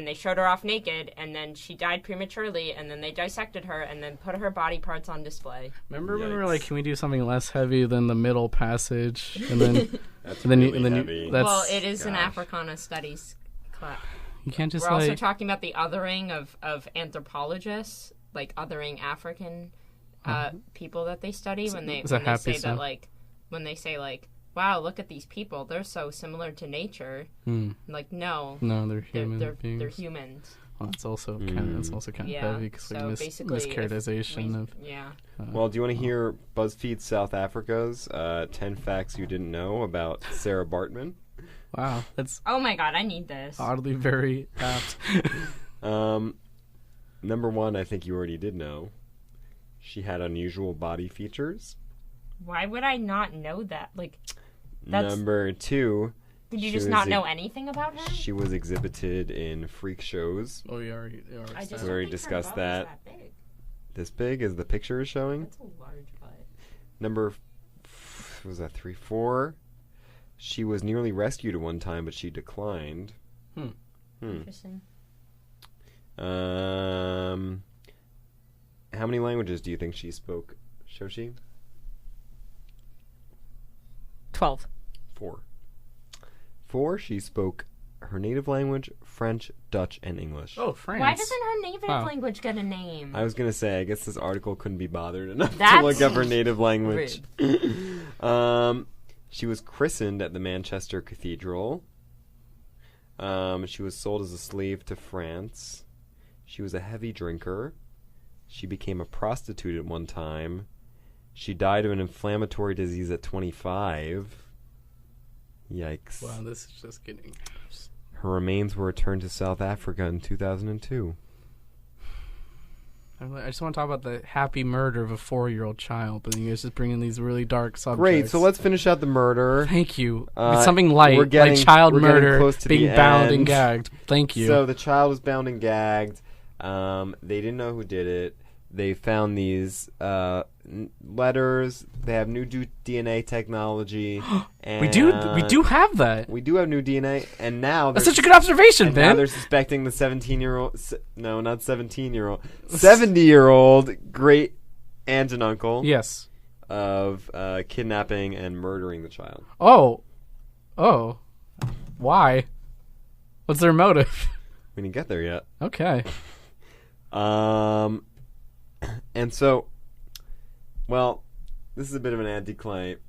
they showed her off naked, and then she died prematurely, and then they dissected her, and then put her body parts on display. Remember when we were Yikes. like, can we do something less heavy than the Middle Passage? And then, That's and then really you, and then heavy. you, that's Well, it is an gosh. Africana Studies class. you can't just We're also like talking about the othering of anthropologists, like othering African people that they study when they Is that happy say stuff? that like when they say like, wow, look at these people, they're so similar to nature. Like no, no, they're human they're beings. humans. Well, it's also kind of Yeah. heavy because So like basically, mischaracterization of. Yeah. Well, do you want to hear BuzzFeed South Africa's 10 facts you didn't know about Sarah Bartman? Wow, that's Oh my god, I need this. oddly very apt. Number 1, I think you already did know. She had unusual body features. Why would I not know that? Like, that's. Number 2, Did you she just was not a- know anything about her? she was exhibited in freak shows. Oh, you already I just said. We already don't think her discussed butt was that. big. This big as the picture is showing. That's a large butt. Number, what was that 3, 4? She was nearly rescued at one time, but she declined. Interesting. How many languages do you think she spoke, Shoshi? 12. 4. 4, she spoke her native language, French, Dutch, and English. Oh, France. Why doesn't her native Wow. language get a name? I was going to say, I guess this article couldn't be bothered enough to That's look up her native language. rude. She was christened at the Manchester Cathedral. She was sold as a slave to France. She was a heavy drinker. She became a prostitute at one time. She died of an inflammatory disease at 25. Yikes. Wow, this is just getting. Her remains were returned to South Africa in 2002. I just want to talk about the happy murder of a 4-year-old child, but then you guys just bring in these really dark subjects. Great, so let's finish out the murder. Thank you. Something light, like child murder, being bound and gagged. Thank you. So the child was bound and gagged. They didn't know who did it. They found these letters. They have new DNA technology. And we do have that. We do have new DNA, and now that's such a good observation, Ben. Now they're suspecting the 17-year-old. No, not 17-year-old. 70-year-old great aunt and uncle. Yes. Of kidnapping and murdering the child. Oh, why? What's their motive? We didn't get there yet. Okay. And so, well, this is a bit of an anticlimactic.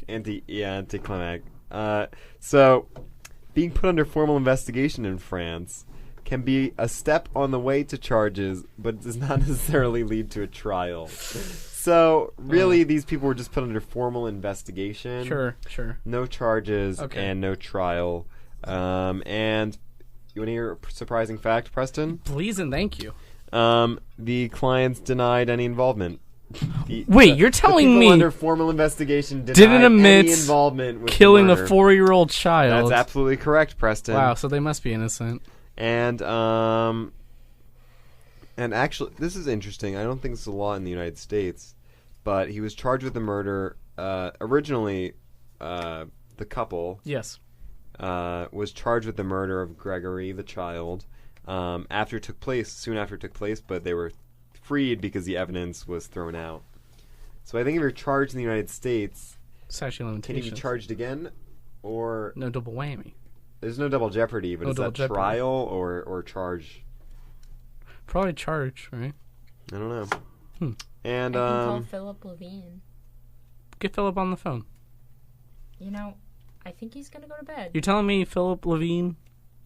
Anticlimactic. So, being put under formal investigation in France can be a step on the way to charges, but does not necessarily lead to a trial. So, really, these people were just put under formal investigation. Sure. No charges and no trial. And you want to hear a surprising fact, Preston? Please and thank you. The clients denied any involvement. Wait, you're telling me under formal investigation didn't admit any involvement with killing the a 4-year-old child? That's absolutely correct, Preston. Wow, so they must be innocent. And actually, this is interesting. I don't think this is a law in the United States, but he was charged with the murder. Originally, the couple was charged with the murder of Gregory, the child. Soon after it took place, but they were freed because the evidence was thrown out. So I think if you're charged in the United States, statute of limitations. Can you be charged again, or no double whammy? There's no double jeopardy, but is that trial or charge? Probably charge, right? I don't know. And I can call Philip Levine. Get Philip on the phone. You know, I think he's gonna go to bed. You're telling me Philip Levine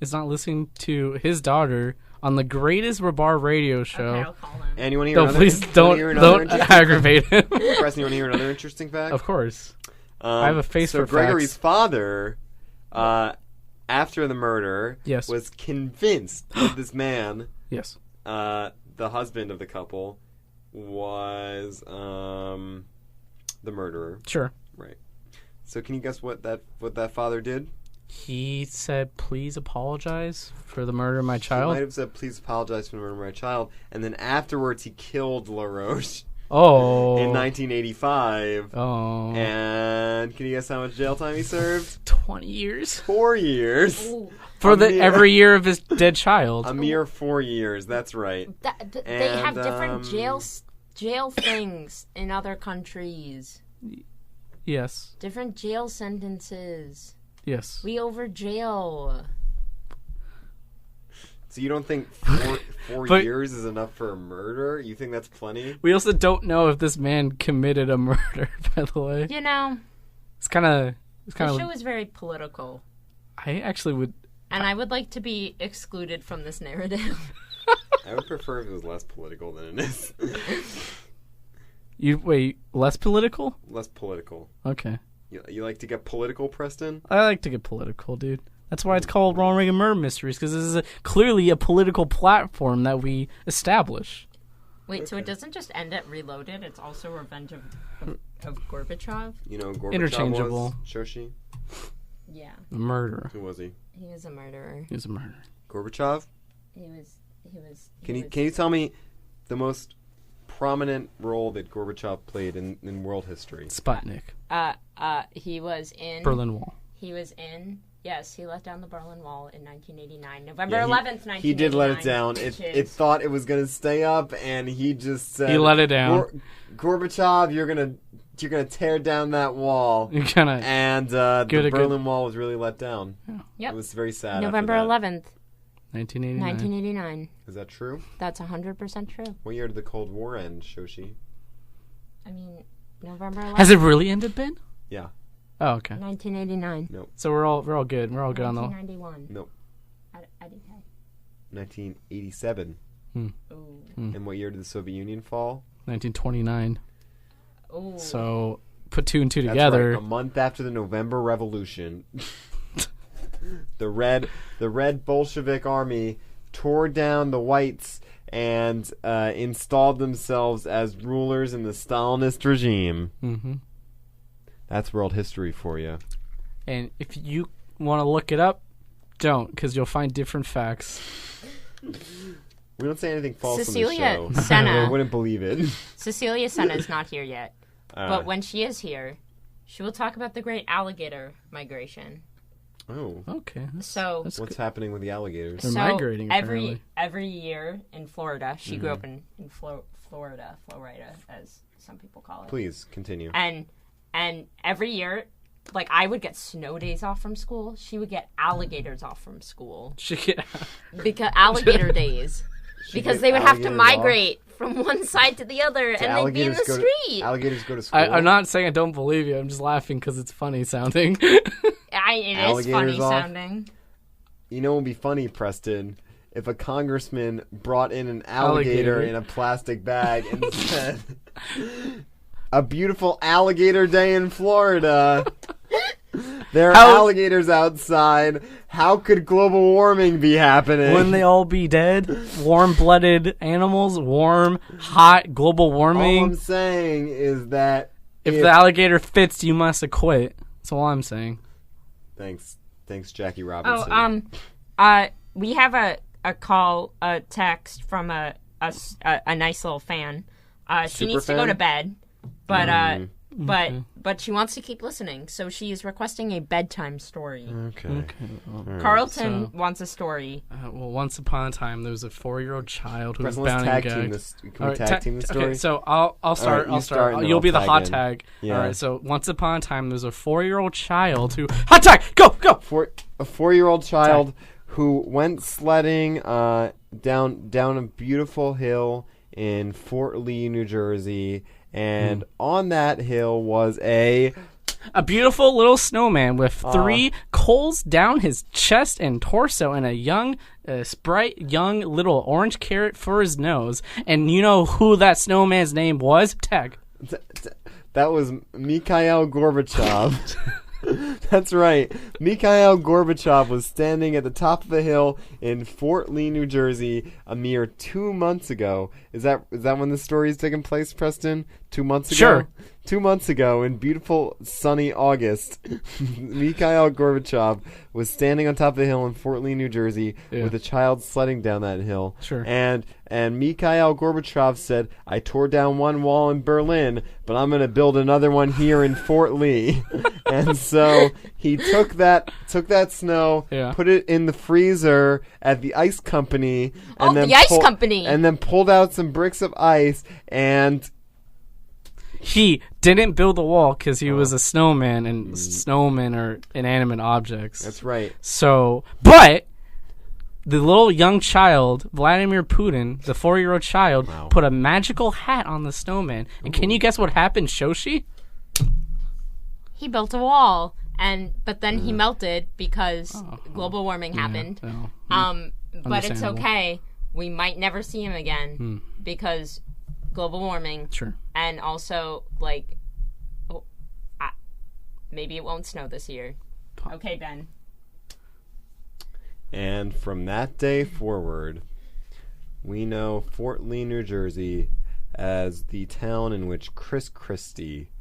is not listening to his daughter on the greatest bar radio show? Okay, I'll call him. And you want to hear no, another? Please don't aggravate him. Preston, you want to hear another interesting fact? Of course. I have a face for Gregory's facts. father, after the murder, was convinced that this man, the husband of the couple, was the murderer. Sure. Right. So can you guess what that father did? He said, please apologize for the murder of my child. He might have said, please apologize for the murder of my child. And then afterwards, he killed LaRoche. In 1985. Oh. And can you guess how much jail time he served? 20 years. 4 years. Ooh. For every year of his dead child. A mere 4 years, that's right. They have different jail things in other countries. Yes. Different jail sentences. Yes. We over jail. So you don't think four years is enough for a murder? You think that's plenty? We also don't know if this man committed a murder, by the way. You know, it's kind of. The show is very political. I actually would. And I would like to be excluded from this narrative. I would prefer if it was less political than it is. Less political? Less political. Okay. You like to get political, Preston? I like to get political, dude. That's why it's called Ronald Reagan Murder Mysteries, because this is clearly a political platform that we establish. Wait, so it doesn't just end at Reloaded? It's also Revenge of Gorbachev? You know, Gorbachev interchangeable. Was Shoshi? Yeah. A murderer. Who was he? He was a murderer. He was a murderer. Gorbachev? He was. Can you tell me the most prominent role that Gorbachev played in world history? Sputnik. He was in Berlin Wall. He was in. Yes, he let down the Berlin Wall in 1989, November 11th, 1989. He did let it down. It thought it was going to stay up, and he just said, "He let it down." Gorbachev, you're gonna tear down that wall. You're gonna. And the Berlin Wall was really let down. Yeah. Yep. It was very sad. November 11th. 1989. Is that true? That's 100% true. What year did the Cold War end, Shoshi? I mean, November 11th. Has it really ended, Ben? Yeah. Oh, okay. 1989. Nope. So we're all good. We're all good on the. 1991. Nope. I didn't know. 1987. Ooh. And what year did the Soviet Union fall? 1929. Ooh. So put two and two That's together. Right, a month after the November Revolution, the red Bolshevik army tore down the whites and installed themselves as rulers in the Stalinist regime. Mm-hmm. That's world history for you. And if you want to look it up, don't, because you'll find different facts. We don't say anything false Cecilia on the show. Senna. I wouldn't believe it. Cecilia Senna is not here yet. But when she is here, she will talk about the great alligator migration. Oh. Okay. What's happening with the alligators? They're migrating, every year in Florida. She grew up in Florida, as some people call it. Please, continue. And every year, like, I would get snow days off from school. She would get alligators off from school. Because alligator days. Because they would have to migrate from one side to the other, and they'd be in the street. Alligators go to school? I'm not saying I don't believe you. I'm just laughing because it's funny sounding. It is funny sounding. You know what would be funny, Preston? If a congressman brought in an alligator in a plastic bag and said, "A beautiful alligator day in Florida. There are alligators outside. How could global warming be happening? Wouldn't they all be dead? Warm-blooded animals, warm, hot, global warming. All I'm saying is that if the alligator fits, you must acquit. That's all I'm saying. Thanks, Jackie Robinson. We have a text from a nice little fan. She needs to go to bed, but but she wants to keep listening, so she is requesting a bedtime story. Okay. Carlton wants a story. Well, once upon a time, there was a 4-year-old child who was bound and gagged. Can we tag team the story? Okay, so I'll start. Right, I'll start. You'll I'll be the hot in. tag. Yeah. All right. So once upon a time, there was a 4-year-old child who hot tag. Go. A 4-year-old child who went sledding down a beautiful hill in Fort Lee, New Jersey. And on that hill was a beautiful little snowman with 3 coals down his chest and torso and a young, sprite young little orange carrot for his nose. And you know who that snowman's name was? Tag. That was Mikhail Gorbachev. That's right. Mikhail Gorbachev was standing at the top of a hill in Fort Lee, New Jersey, a mere 2 months ago. Is that when the story is taking place, Preston? 2 months ago? Sure. 2 months ago, in beautiful, sunny August, Mikhail Gorbachev was standing on top of the hill in Fort Lee, New Jersey, with a child sledding down that hill. Sure. And Mikhail Gorbachev said, "I tore down one wall in Berlin, but I'm going to build another one here in Fort Lee." And so he took that snow, put it in the freezer at the ice company, and then pulled out some bricks of ice and. He didn't build the wall because he was a snowman, and snowmen are inanimate objects. That's right. So, but the little young child, Vladimir Putin, the 4-year-old child, put a magical hat on the snowman. And can you guess what happened, Shoshi? He built a wall, but then he melted because global warming happened. But it's okay. We might never see him again because global warming. Sure. And also, maybe it won't snow this year. Okay, Ben. And from that day forward, we know Fort Lee, New Jersey, as the town in which Chris Christie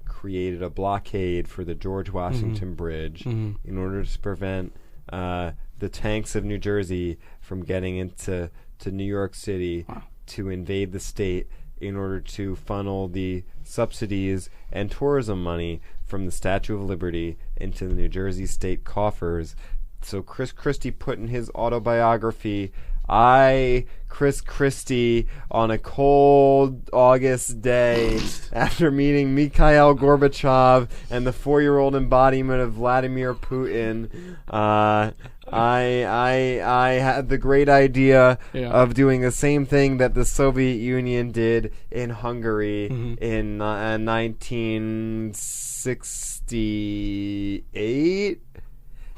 created a blockade for the George Washington Bridge in order to prevent the tanks of New Jersey from getting into New York City to invade the state in order to funnel the subsidies and tourism money from the Statue of Liberty into the New Jersey state coffers. So Chris Christie put in his autobiography, "I, Chris Christie, on a cold August day, after meeting Mikhail Gorbachev and the 4-year-old embodiment of Vladimir Putin, I had the great idea of doing the same thing that the Soviet Union did in Hungary in 1968.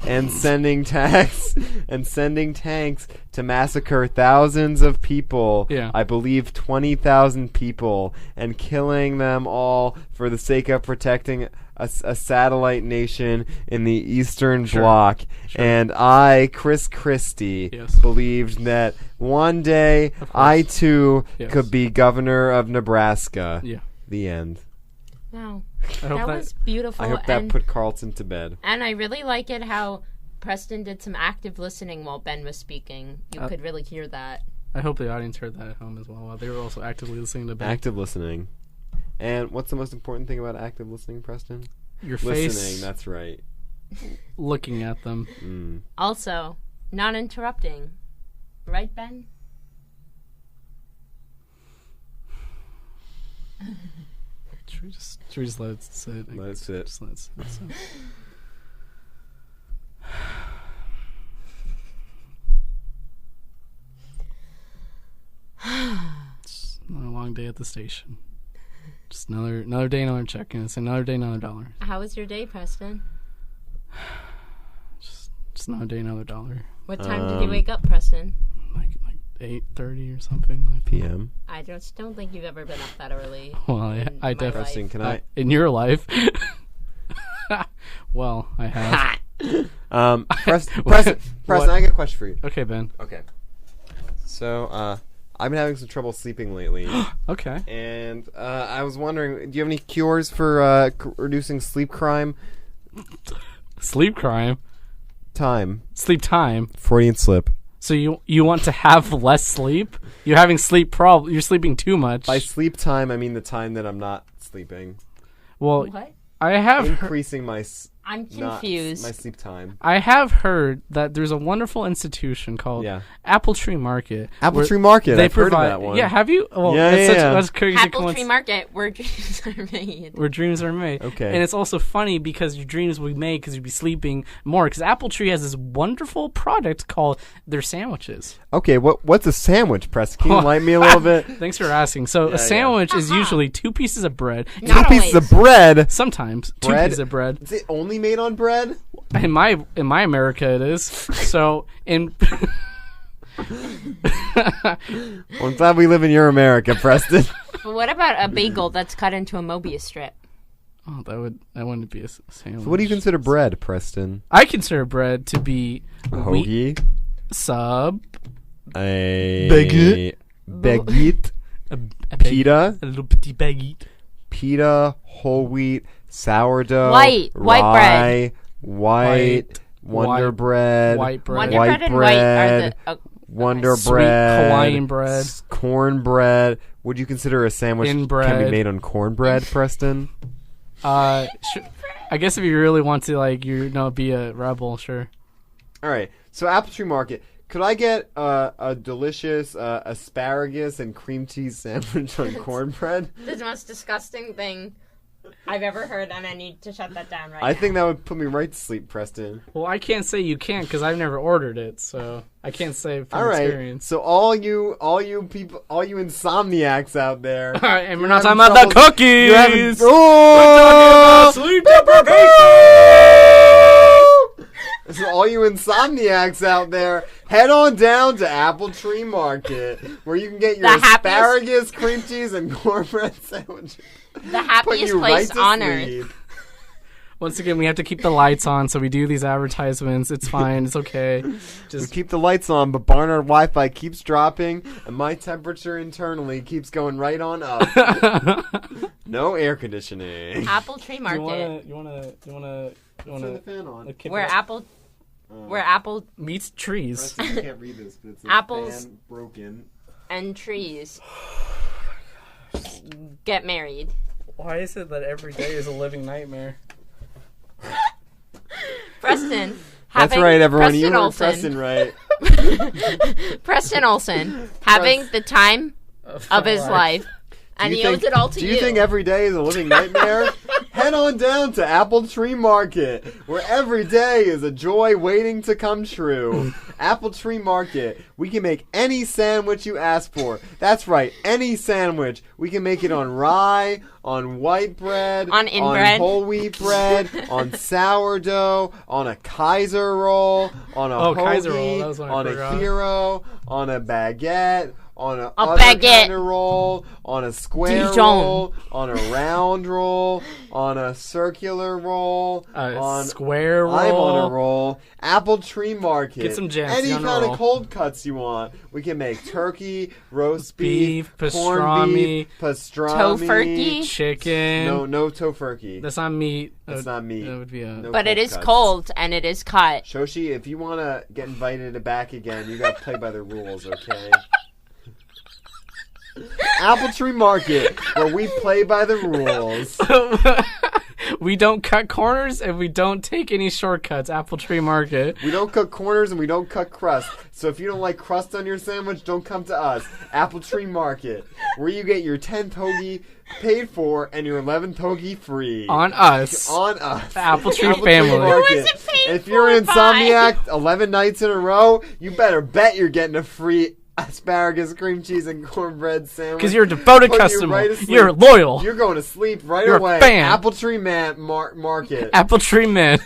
and sending tanks to massacre thousands of people. Yeah. I believe 20,000 people, and killing them all for the sake of protecting a satellite nation in the Eastern Bloc. Sure. And I, Chris Christie, Yes. believed that one day I too could be governor of Nebraska. Yeah. The end. Wow. That was beautiful. I hope that put Carlton to bed. And I really like it how Preston did some active listening while Ben was speaking. You could really hear that. I hope the audience heard that at home as well. While they were also actively listening to Ben. Active listening. And what's the most important thing about active listening, Preston? Your face. Listening, that's right. Looking at them. Also, not interrupting. Right, Ben? Should we just let it sit? Let it sit. Just let it sit. It's another long day at the station. Just another day, another check, and it's another day, another dollar. How was your day, Preston? Just another day, another dollar. What time did you wake up, Preston? Like 8:30 or something. Like PM. I just don't think you've ever been up that early. Well, I my definitely. Preston, can I? In your life. Well, I have. Preston, I got a question for you. Okay, Ben. Okay. So, I've been having some trouble sleeping lately. Okay. And I was wondering, do you have any cures for reducing sleep crime? Sleep crime? Sleep time? Freudian slip. So you want to have less sleep? You're having sleep problem. You're sleeping too much. By sleep time, I mean the time that I'm not sleeping. Well, What? I have Increasing my I'm confused. my sleep time. I have heard that there's a wonderful institution called Apple Tree Market. Apple Tree Market. I've heard of provide, that one. Yeah, have you? Well, Yeah, that's crazy. Apple Tree Market, where dreams are made. Where dreams are made. Okay. And it's also funny because your dreams will be made because you'll be sleeping more. Because Apple Tree has this wonderful product called their sandwiches. Okay, what's a sandwich, Press? Can you enlighten me a little bit? Than's for asking. So a sandwich is usually 2 pieces of bread. Not Two pieces always. of bread. Sometimes 2 Bread? pieces of bread. Is it only made on bread? In my America, it is. So in. Well, I'm glad we live in your America, Preston. But what about a bagel that's cut into a Mobius strip? Oh, that wouldn't be a sandwich. So what do you consider bread, Preston? I consider bread to be A wheat hoagie? sub, A Baguette? baguette? a Pita? a little petit baguette. Pita, whole wheat, sourdough, White bread. rye, white, Wonder Bread, white bread, Wonder White bread and white are bread, the... Wonder sweet Bread, Hawaiian bread, cornbread. Would you consider a sandwich Thin can bread. be made on cornbread, Preston? I guess if you really want to, be a rebel, sure. All right. So Apple Tree Market. Could I get a delicious asparagus and cream cheese sandwich on cornbread? The most disgusting thing I've ever heard, and I need to shut that down I now. think that would put me right to sleep, Preston. Well, I can't say you can't because I've never ordered it, so I can't say from All right. experience. So all you people, all you insomniacs out there. All right, and we're you're not having talking about the trouble- cookies. You're having We're talking about sleep So all you insomniacs out there, head on down to Apple Tree Market, where you can get your The happiest- asparagus, cream cheese, and cornbread sandwiches. The Put happiest you place right to on sleep. earth. Once again, we have to keep the lights on, so we do these advertisements. It's fine. It's okay. We Just keep the lights on, but Barnard Wi-Fi keeps dropping, and my temperature internally keeps going right on up. No air conditioning. Apple Tree Market, you wanna Turn the fan on. where apple meets trees. Preston, you can't read this, but it's a Apples. fan broken. and trees get married. Why is it that every day is a living nightmare? Preston. That's having right, everyone. Preston You heard Olsen. Preston right. Preston Olsen having the time of his life. And he owes it all to you. Do you think every day is a living nightmare? Head on down to Apple Tree Market, where every day is a joy waiting to come true. Apple Tree Market. We can make any sandwich you ask for. That's right, any sandwich. We can make it on rye, on white bread, on inbread, whole wheat bread, on sourdough, on a Kaiser roll, on a hoagie, on a hero, on a baguette, on a other kind of roll, on a square roll, on a round roll, on a circular roll, on square roll. I'm on a roll. Apple Tree Market. Get some jams. Any kind of cold cuts you want. We can make turkey, roast beef, corned beef, pastrami, tofurkey, chicken. No tofurkey. That's not meat. That's not meat. That would be No but it is cuts. cold and it is cut. Shoshi, if you want to get invited back again, you got to play by the rules, okay? Apple Tree Market, where we play by the rules. We don't cut corners and we don't take any shortcuts. Apple Tree Market. We don't cut corners and we don't cut crust. So if you don't like crust on your sandwich, don't come to us. Apple Tree Market, where you get your 10th hoagie paid for and your 11th hoagie free. On us. On us. The Apple Tree family. Who is it paid If you're an for insomniac 11 nights in a row, you better bet you're getting a free asparagus, cream cheese, and cornbread sandwich. Because you're a devoted customer. You're loyal. You're going to sleep right You're away. A fan. Apple Tree Market. Apple Tree Men.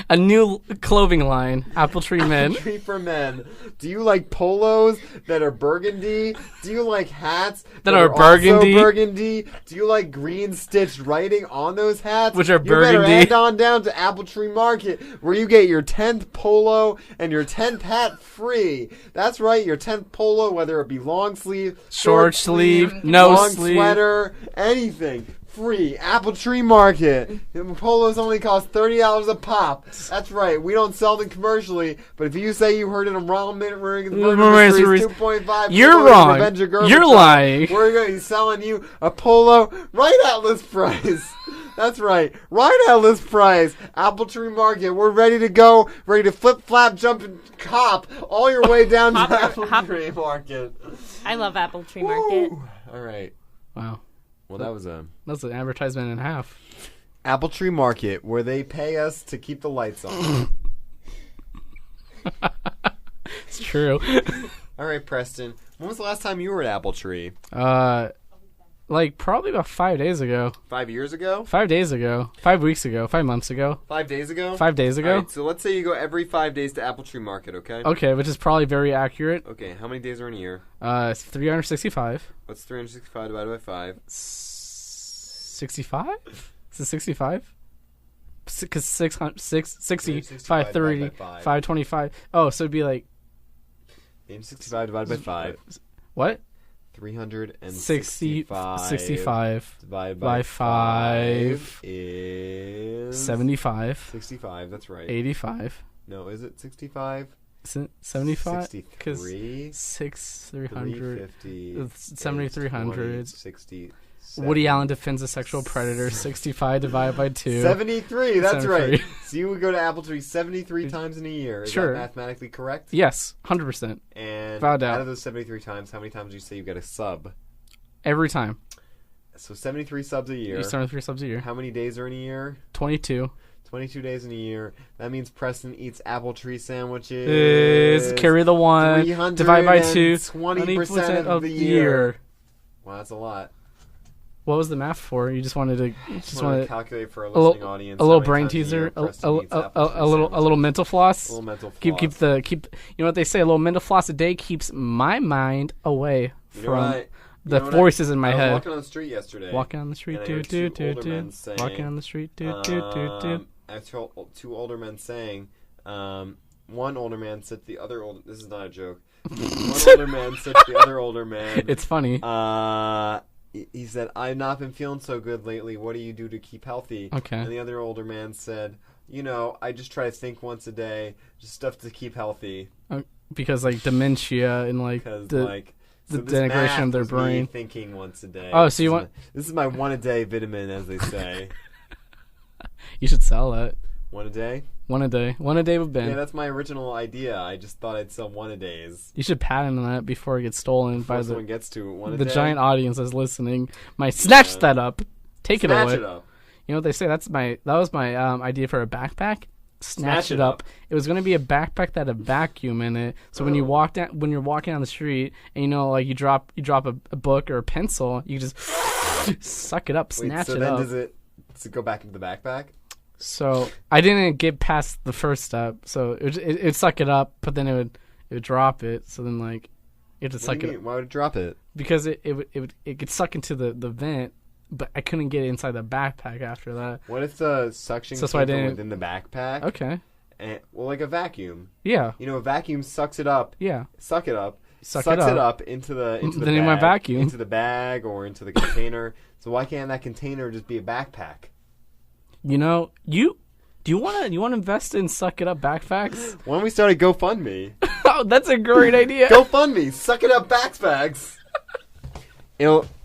A new clothing line. Apple Tree Men. Apple Tree for Men. Do you like polos that are burgundy? Do you like hats that are burgundy? Also burgundy? Do you like green stitched writing on those hats? Which are you better burgundy. head on down to Apple Tree Market, where you get your 10th polo and your 10th hat free. That's right, your 10th polo, whether it be long sleeve, short sleeve, no long sleeve, sweater, anything. Free. Apple Tree Market. Polos only cost $30 a pop. That's right. We don't sell them commercially, but if you say you heard it on Ronald Reagan's Murder Mysteries 2.5, you're wrong. You're lying. We're going to be selling you a polo right at list price. That's right. Right at list price. Apple Tree Market. We're ready to go. Ready to flip, flap, jump, and cop all your way down to Apple Tree Market. I love Apple Tree Market. All right. Wow. Well, that's an advertisement and a half. Apple Tree Market, where they pay us to keep the lights on. It's true. All right, Preston. When was the last time you were at Apple Tree? Like probably about 5 days ago. 5 years ago? 5 days ago. 5 weeks ago. 5 months ago. 5 days ago? 5 days ago. All right, so let's say you go every 5 days to Apple Tree Market, okay? Okay, which is probably very accurate. Okay, how many days are in a year? 365. What's 365 divided by 5? 65? Is it 65? Because 60, 530, 525. Oh, so it'd be like... 65 divided by 5. What? 365 divided by 5 is... 75. 65, that's right. 85. No, is it 65? 75? 63? 300. 350. 7,300. 60. Woody Allen defends a sexual predator. 65 divided by 2. 73, that's 73. right. So you would go to Apple Tree 73 times in a year. Is sure. that mathematically correct? Yes, 100%. And out of those 73 times, how many times do you say you get a sub? Every time. So 73 subs a year. 73 subs a year. How many days are in a year? 22. 22 days in a year. That means Preston eats Apple Tree sandwiches. Carry the one. Divide by 2. 20% of the year. Wow, that's a lot. What was the math for? You just wanted to calculate for a listening audience. A little brain teaser, a little mental floss. A little mental floss. Keep. You know what they say? A little mental floss a day keeps my mind away from the voices in my head. I was walking on the street yesterday. Walking on the street, do. Walking on the street, do. I heard two older men saying. One older man said to the other older. This is not a joke. One older man said to the other older man. It's funny. He said, "I've not been feeling so good lately. What do you do to keep healthy?" Okay. And the other older man said, I just try to think once a day, just stuff to keep healthy. Because like dementia and like the denigration of their brain. Thinking once a day. Oh, so you want? This is my one a day vitamin, as they say. You should sell that. One a day? One a day. One a day with Ben. Yeah, that's my original idea. I just thought I'd sell one a days. You should patent that before it gets stolen by someone gets to it. The giant audience that's listening might snatch that up. Take it away. Snatch it up. You know what they say? That was my idea for a backpack. Snatch it up. It was going to be a backpack that had a vacuum in it. So when you're walking down the street and you drop a book or a pencil, you just suck it up, snatch it up. Does it go back into the backpack? So I didn't get past the first step. So it suck it up, but then it would drop it. So then it would suck it. Why would it drop it? Because it could suck into the vent. But I couldn't get it inside the backpack after that. What if the suction came from within the backpack? Okay. Like a vacuum. Yeah. A vacuum sucks it up. Yeah. Sucks it up into the then bag, in my vacuum. into the bag or into the container. So why can't that container just be a backpack? Do you want to invest in suck it up backpacks? Why don't we start a GoFundMe? Oh, that's a great idea. GoFundMe, suck it up backpacks.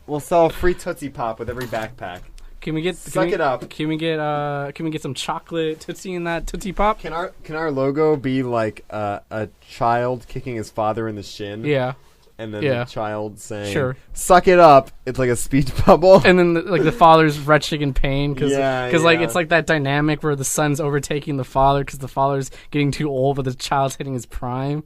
We'll sell a free Tootsie Pop with every backpack. Can we get it up? Can we get some chocolate Tootsie in that Tootsie Pop? Can our logo be like a child kicking his father in the shin? Yeah. And then the child saying, "Sure, suck it up." It's like a speech bubble. And then the father's retching in pain because yeah. it's like that dynamic where the son's overtaking the father because the father's getting too old, but the child's hitting his prime.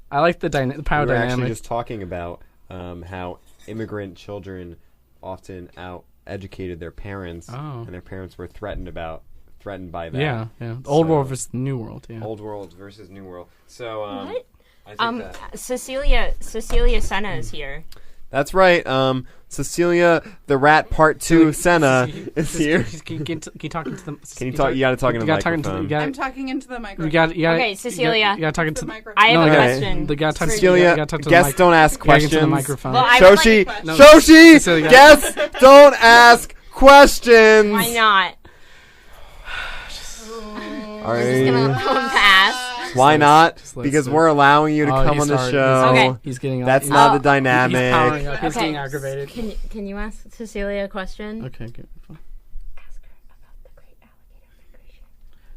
I like the power we were dynamic. actually just talking about how immigrant children often out-educated their parents, and their parents were threatened by that. Yeah. The old world versus the new world. Yeah. Old world versus new world. So, what? I think that Cecilia Senna is here. That's right. Cecilia the Rat Part 2 Senna is here. Can you talk into the? Can you talk? You got to talk into the microphone. I'm talking into the microphone. Okay, Cecilia. You got to talk into the microphone. I have a question. Cecilia, guests don't ask questions. To the microphone. Well, Shoshi, Cecilia. guests don't ask questions. Why not? We're just gonna pass. Why not? Let's Because do it. we're allowing you to come on the show. Okay. He's getting. That's not the dynamic. He's powering up. He's Okay. getting aggravated. Can you ask Cecilia a question? Okay. Good. Ask her about the great alligator migration.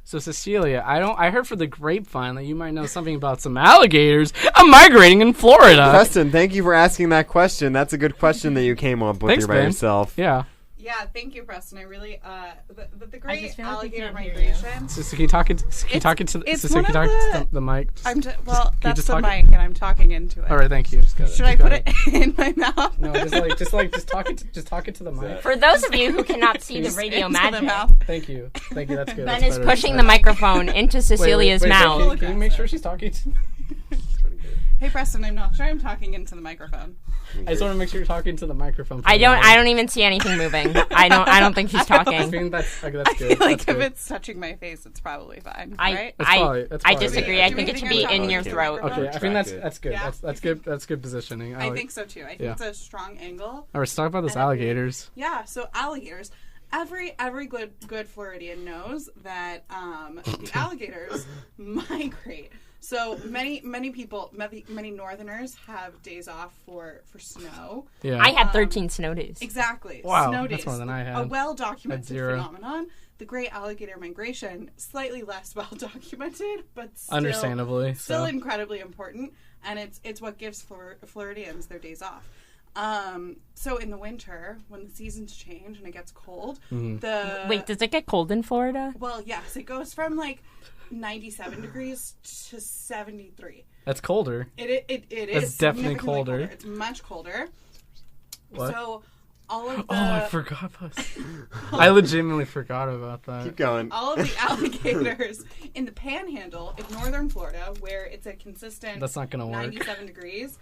So Cecilia, I heard for the grapevine that you might know something about some alligators migrating in Florida. Preston, thank you for asking that question. That's a good question that you came up with Thanks, here by Ben. yourself. Yeah. Yeah, thank you, Preston. I really, the I great just feel like we alligator can't hear you. migration. So can you talk into the mic? That's just the talk mic, and I'm talking into it. All right, thank you. Should I put it in my mouth? No, just talk it to the mic. For those of you who cannot see the radio Into the magic, mouth. Thank you. That's good. Ben That's is better. pushing the microphone into Cecilia's Wait, mouth. Can you make sure she's talking? Hey, Preston, I'm not sure I'm talking into the microphone. I just want to make sure you're talking to the microphone. I don't even see anything moving. I don't think she's I talking. mean, that's good. I feel like That's if good. it's touching my face, it's probably fine, I right? That's I probably- disagree. Yeah. I Do think we it should think be I'm in talking your into the throat. microphone? Okay, I think that's good. Yeah. That's good. That's good positioning. I think so too. I think Yeah. it's a strong angle. All right, let's talk about those alligators. Yeah, so alligators. Every good Floridian knows that the alligators migrate. So many Northerners have days off for snow. Yeah. I had 13 snow days. Exactly. Wow, Snow that's days. more than I had. A well-documented Zero. phenomenon. The great alligator migration, slightly less well-documented, but still, Understandably. still So. incredibly important. And it's what gives Floridians their days off. So in the winter, when the seasons change and it gets cold, Wait, does it get cold in Florida? well, yes, it goes from like 97 degrees to 73. That's colder. It That's is definitely significantly colder. It's much colder. What? So all of the Oh, I forgot about that. I legitimately forgot about that. Keep going. all of the alligators in the Panhandle in northern Florida, where it's a consistent That's not gonna work. 97 degrees.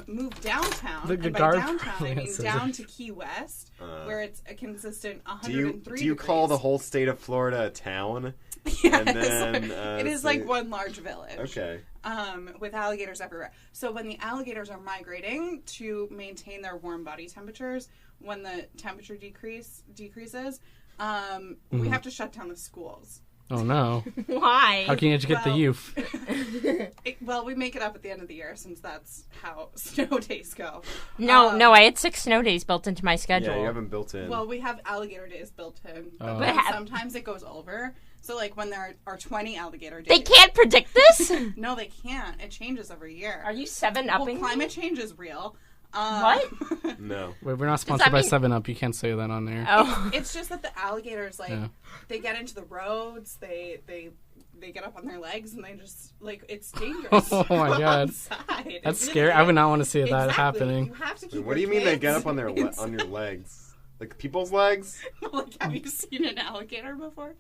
Move downtown, The and by guard downtown I probably mean has down to Key West, where it's a consistent 103 Do you call the degrees. whole state of Florida a town? Yes. And then, it is so- like one large village. Okay. With alligators everywhere. So when the alligators are migrating to maintain their warm body temperatures, when the temperature decreases, we have to shut down the schools. Oh no! Why? How can you educate the Well- youth? Well, we make it up at the end of the year since that's how snow days go. No, I had 6 snow days built into my schedule. Yeah, you haven't built in. Well, we have alligator days built in, but Oh. then But sometimes it goes over. So, like, when there are 20 alligator days... They can't predict this? No, they can't. It changes every year. Are you 7 Well, upping? climate change is real. What? No. Wait, we're not sponsored by mean- 7-Up. You can't say that on there. Oh. It's just that the alligators, like, Yeah. they get into the roads, they get up on their legs, and they just, like, it's dangerous. Oh my to go God. outside. That's It scary. really I would is. not want to see that Exactly. happening. You have to keep What do you your mean they kids get up on their inside. on your legs? Like people's legs? Like, have you seen an alligator before?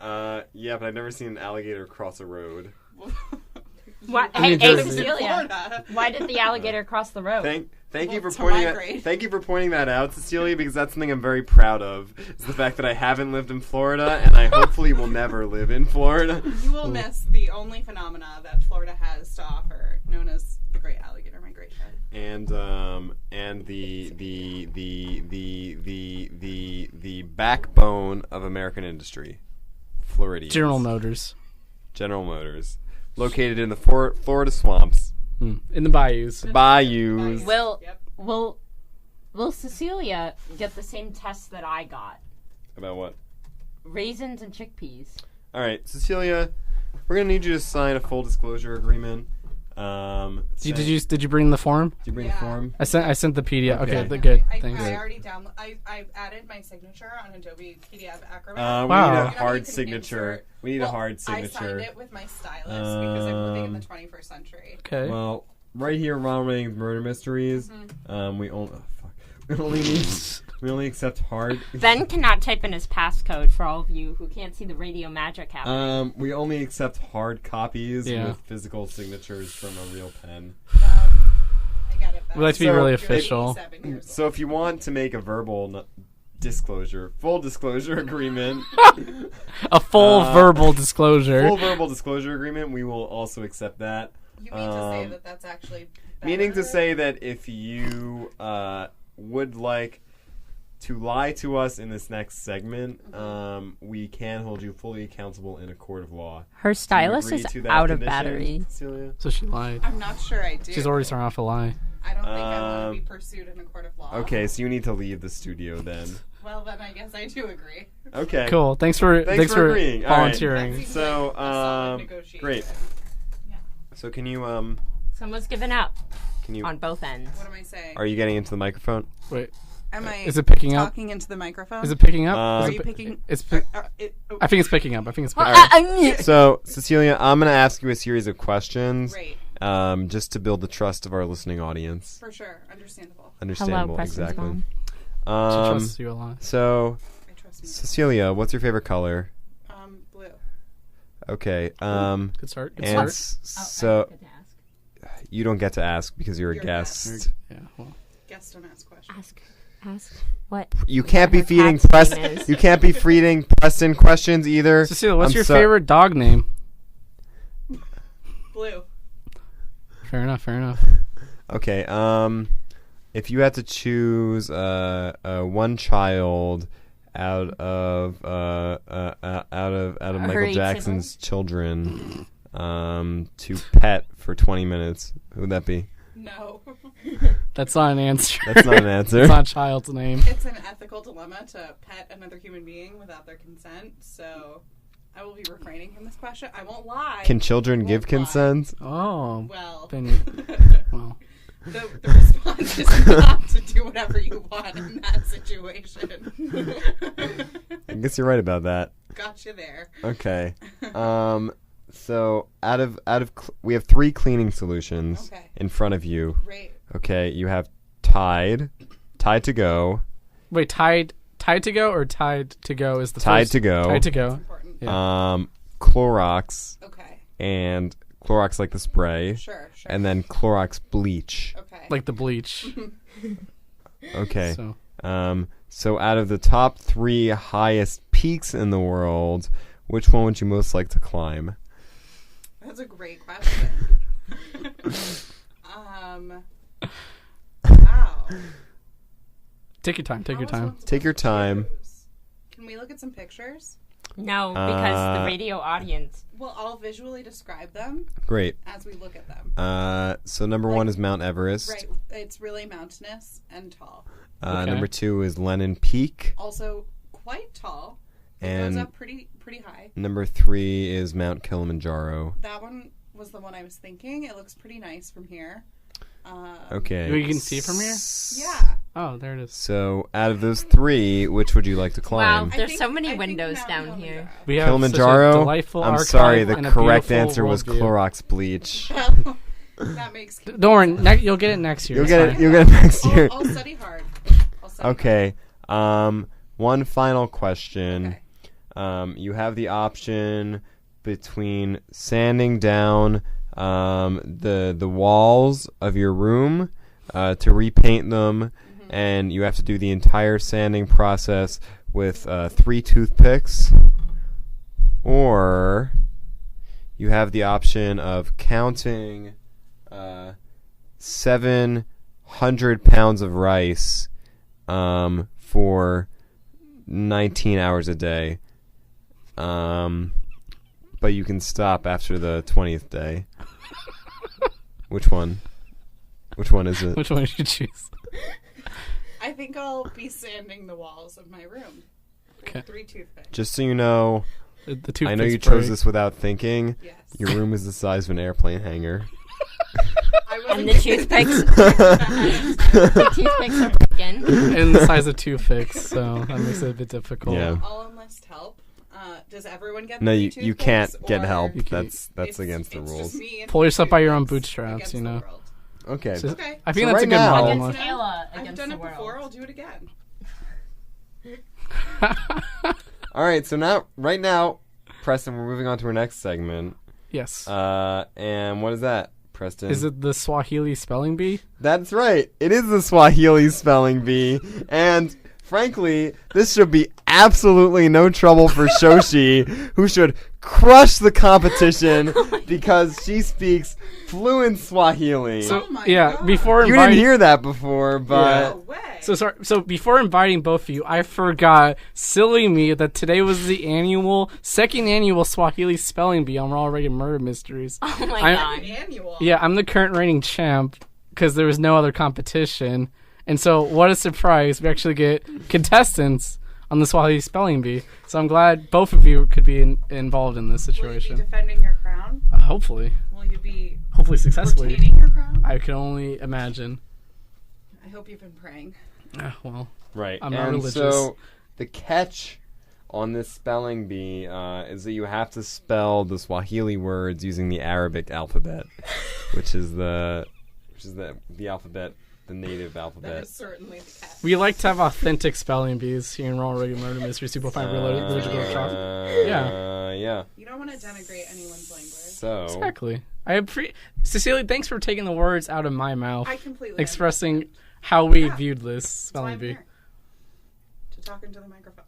Yeah, but I've never seen an alligator cross a road. What? In Hey, New hey, Jersey. Cecilia. Florida. Why did the alligator cross the road? Thank you Well, for to pointing migrate. that. Thank you for pointing that out, Cecilia, because that's something I'm very proud of. Is the fact that I haven't lived in Florida, and I hopefully will never live in Florida. You will miss the only phenomena that Florida has to offer, known as the Great Alligator Migration. And the backbone of American industry, Floridians. General Motors, located in the Florida swamps, In the bayous. bayous. Will Yep. Will Cecilia get the same test that I got? About what? Raisins and chickpeas. All right, Cecilia, we're gonna need you to sign a full disclosure agreement. Did you bring the form? Did you bring Yeah. the form? I sent the PDF. Okay, Okay. good. I Thanks. already downloaded. I've added my signature on Adobe PDF Acrobat. We Wow. need You a know, hard you can signature. insert- We need a Well, hard I signature. signed it with my stylus because I'm living in the 21st century. Okay. Well, right here, Ronald Reagan's Murder Mysteries. We only. Oh, fuck. We only need. We only accept hard. Ben cannot type in his passcode for all of you who can't see the radio magic happening. We only accept hard copies Yeah. with physical signatures from a real pen. I got it back. We like to be So- really You're official. 87 years So if you want to make a verbal full disclosure agreement, A full verbal disclosure. full verbal disclosure agreement, we will also accept that. old. You mean to say that that's actually better? Meaning to say that if you would like to lie to us in this next segment, we can hold you fully accountable in a court of law. Her Do you stylus agree is to that out of condition, battery. Cecilia? So she lied. I'm not sure I do. She's already starting off a lie. I don't think I want to be pursued in a court of law. Okay, so you need to leave the studio then. Well, then I guess I do agree. Okay. Cool. Thanks for agreeing. All right. volunteering. That seems So, like a solid negotiation. great. So can you Someone's given up can you on both ends. What am I saying? are you getting into the microphone? Wait. Am I Is it picking up? talking into the microphone? Is it picking up? Are Is you it pi- picking- It's. Pi- oh, I think it's picking up. I think it's picking All up. So, Cecilia, I'm going to ask you a series of questions great. just to build the trust of our listening audience. For sure. Understandable. Understandable, Preston's exactly. mom. She Um, trusts you a lot. so, I trust me. Cecilia, what's your favorite color? Blue. Okay. Good start. Good And start. so you don't get to ask because you're a You're a guest. Yeah. Well. Guests don't ask questions. Ask what? You can't be Her feeding cat's Preston. name is. You can't be feeding Preston questions either. Cecilia, what's I'm your so- favorite dog name? Blue. Fair enough. Fair enough. Okay. If you had to choose one child out of Her Michael 8 Jackson's children to pet for 20 minutes, who would that be? No. That's not an answer. That's not an answer. It's not a child's name. It's an ethical dilemma to pet another human being without their consent, so I will be refraining from this question. I won't lie. Can children give Won't lie. consent? Oh. Well, Then, well. the response is not to do whatever you want in that situation. I guess you're right about that. Gotcha there. Okay. So we have 3 cleaning solutions Okay. in front of you. Great. Okay, you have Tide to go, Wait, tied to go or tied to go is the Tide first? to go. Tied to go. Important. Yeah. Clorox, Okay. and Clorox like the spray, Sure. and then Clorox bleach. Okay. Like the bleach. Okay. So So out of the top 3 highest peaks in the world, which one would you most like to climb? That's a great question. Wow. take your time. Take your How was time. one supposed Take your to time. choose? Can we look at some pictures? No, because the radio audience. Well, I'll visually describe them Great. as we look at them. So number 1 is Mount Everest. Right. It's really mountainous and tall. Okay. Number 2 is Lennon Peak. Also quite tall. It And goes up pretty high. number 3 is Mount Kilimanjaro. That one was the one I was thinking. It looks pretty nice from here. Okay. You can see it from here? Yeah. Oh, there it is. So, out of those 3, which would you like to Wow, climb? there's so many windows down here. We have Kilimanjaro? such a delightful I'm archive sorry, the and a correct beautiful answer was worldview. Clorox bleach. That makes. Don't worry, you'll get it next year. You'll It's get it. fine. You'll get it next year. I'll study hard. Okay. One final question. Okay. You have the option between sanding down the walls of your room to repaint them, and you have to do the entire sanding process with 3 toothpicks, or you have the option of counting 700 pounds of rice for 19 hours a day. But you can stop after the 20th day. Which one? Which one is it? Which one did you choose? I think I'll be sanding the walls of my room. Okay. 3 toothpicks. Just so you know, The I know you toothpaste chose break. this without thinking. Yes. Your room is the size of an airplane hangar. And the toothpicks, the toothpicks are broken. In the size of toothpicks, so that makes it a bit difficult. Yeah. I'll enlist help. Does everyone get No, the you 3 you toothpicks, can't get or help. You can't. That's against the it's rules. just me and Pull yourself by your own toothpicks bootstraps, against you the know. world. Okay. So- Okay. I think So that's a right good now- model. Against Mark. Kayla, I've against done the it world. before. I'll do it again. All right. So right now, Preston, we're moving on to our next segment. Yes. And what is that, Preston? Is it the Swahili spelling bee? That's right. It is the Swahili spelling bee. And frankly, this should be absolutely no trouble for Shoshi, who should crush the competition because she speaks fluent Swahili. So Oh my yeah, God. before you inviting, didn't hear that before, but No way. So sorry. So before inviting both of you, I forgot, silly me, that today was the second annual Swahili spelling bee on Raw Reagan Murder Mysteries. Oh my I'm- god. Annual. Yeah, I'm the current reigning champ because there was no other competition, and so what a surprise! We actually get contestants on the Swahili spelling bee. So I'm glad both of you could be involved in this Will you be situation. defending your crown? Hopefully Will you be successfully. retaining your crown? I can only imagine. I hope you've been praying. Well, right. I'm not and religious. so the catch on this spelling bee is that you have to spell the Swahili words using the Arabic alphabet, which is the alphabet, the native That alphabet. is certainly the cat. we like to have authentic spelling bees here in Raw Reagan Murder Mysteries. People find religious workshop. Yeah. You don't want to denigrate anyone's language. So Exactly. Cecilia, thanks for taking the words out of my mouth, I completely expressing understand. how we Yeah. viewed this That's why spelling I'm bee. here. To talk into the microphone.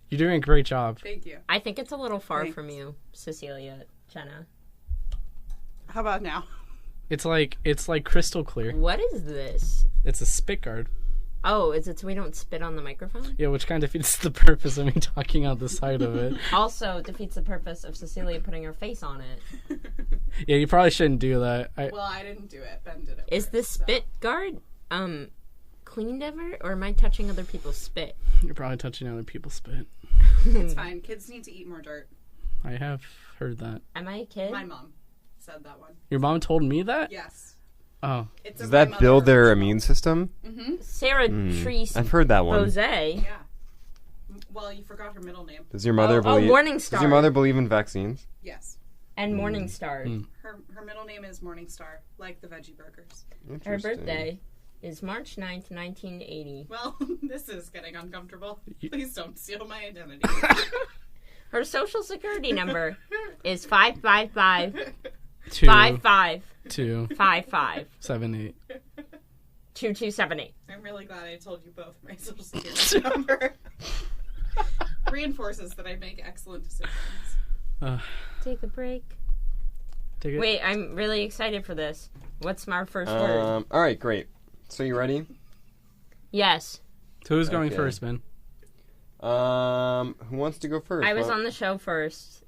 You're doing a great job. Thank you. I think it's a little far Thanks. from you, Cecilia, Jenna. How about now? It's like crystal clear. What is this? It's a spit guard. Oh, is it so we don't spit on the microphone? Yeah, which kind of defeats the purpose of me talking out the side of it. Also defeats the purpose of Cecilia putting her face on it. Yeah, you probably shouldn't do that. Well, I didn't do it. Ben did it. Is first, this so. spit guard cleaned ever, or am I touching other people's spit? You're probably touching other people's spit. It's fine. Kids need to eat more dirt. I have heard that. Am I a kid? My mom said that one. Your mom told me that? Yes. Oh. It's does a that my build mother their original. immune system? Sarah Treese I've heard that one. Rose. Yeah. Well, you forgot her middle name. Does your mother Oh, believe? Morningstar. Does your mother believe in vaccines? Yes. And Morningstar. Her middle name is Morningstar, like the veggie burgers. Her Interesting. birthday is March 9th, 1980. Well, this is getting uncomfortable. Please don't steal my identity. Her social security number is 555 2, 55 2, 55 7, 8. 2278. I'm really glad I told you both my social security number. Reinforces that I make excellent decisions. Take a break. Take it. Wait, I'm really excited for this. What's my first word? All right, great. So you ready? Yes. So who's going Okay. first, Ben? Who wants to go first? I was Well, on the show first.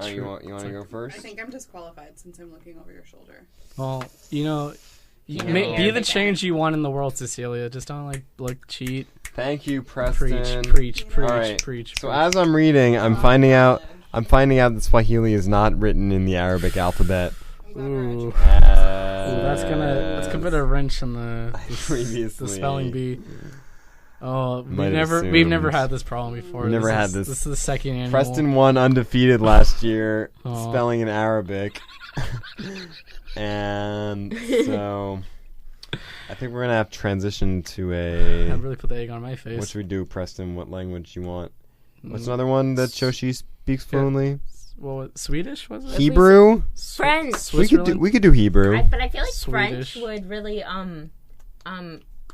you want to go first? I think I'm disqualified since I'm looking over your shoulder. Well, you know, know, be the everything. change you want in the world, Cecilia. Just don't cheat. Thank you, Preston. Preach. All right. Preach. So as I'm reading, I'm finding out that Swahili is not written in the Arabic alphabet. I'm glad we're Ooh. educated. That's a bit of wrench in the spelling bee. Oh, we've never had this problem before. Never had this. This is the second annual. Preston won undefeated last year, spelling in Arabic. And so I think we're gonna have to transition to I really put the egg on my face. What should we do, Preston? What language you want? What's another one that Shoshi speaks fluently? Well, Swedish was it? Hebrew? French. We could do Hebrew. But I feel like Swedish. French would really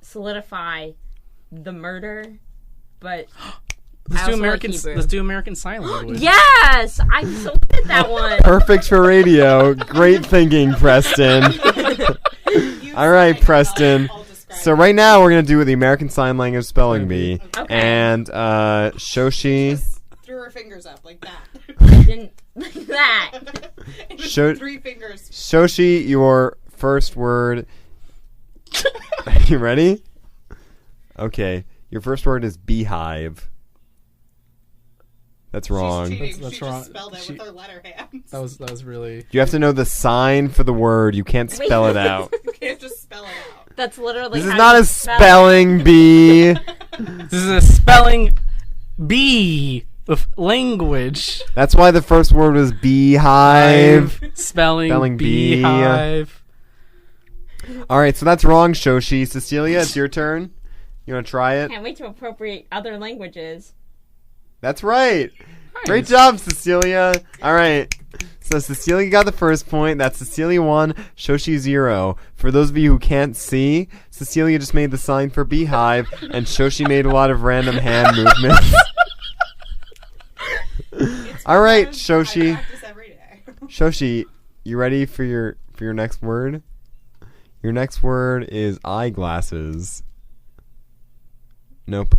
solidify the murder. But let's do American Sign Language. Yes, I'm so good at that one. Perfect for radio. Great thinking, Preston. All right, Preston. So right now we're gonna do the American Sign Language spelling bee, and Shoshi Just threw her fingers up like that. Didn't like that. It was 3 fingers. Shoshi, your first word. Are you ready? Okay, your first word is beehive. That's wrong. She's cheating. That's she wrong. Just spelled it with her letter hands. That was really. You have to know the sign for the word. You can't spell it out. You can't just spell it out. That's literally. This is not a spelling bee. This is a spelling bee with language. That's why the first word was beehive. Spelling beehive. All right, so that's wrong, Shoshi. Cecilia, it's your turn. You want to try it? Can't wait to appropriate other languages. That's right. Nice. Great job, Cecilia. All right. So Cecilia got the first point. That's Cecilia 1, Shoshi 0. For those of you who can't see, Cecilia just made the sign for beehive, and Shoshi made a lot of random hand movements. All right, Shoshi. I practice every day. Shoshi, you ready for your next word? Your next word is eyeglasses. Nope.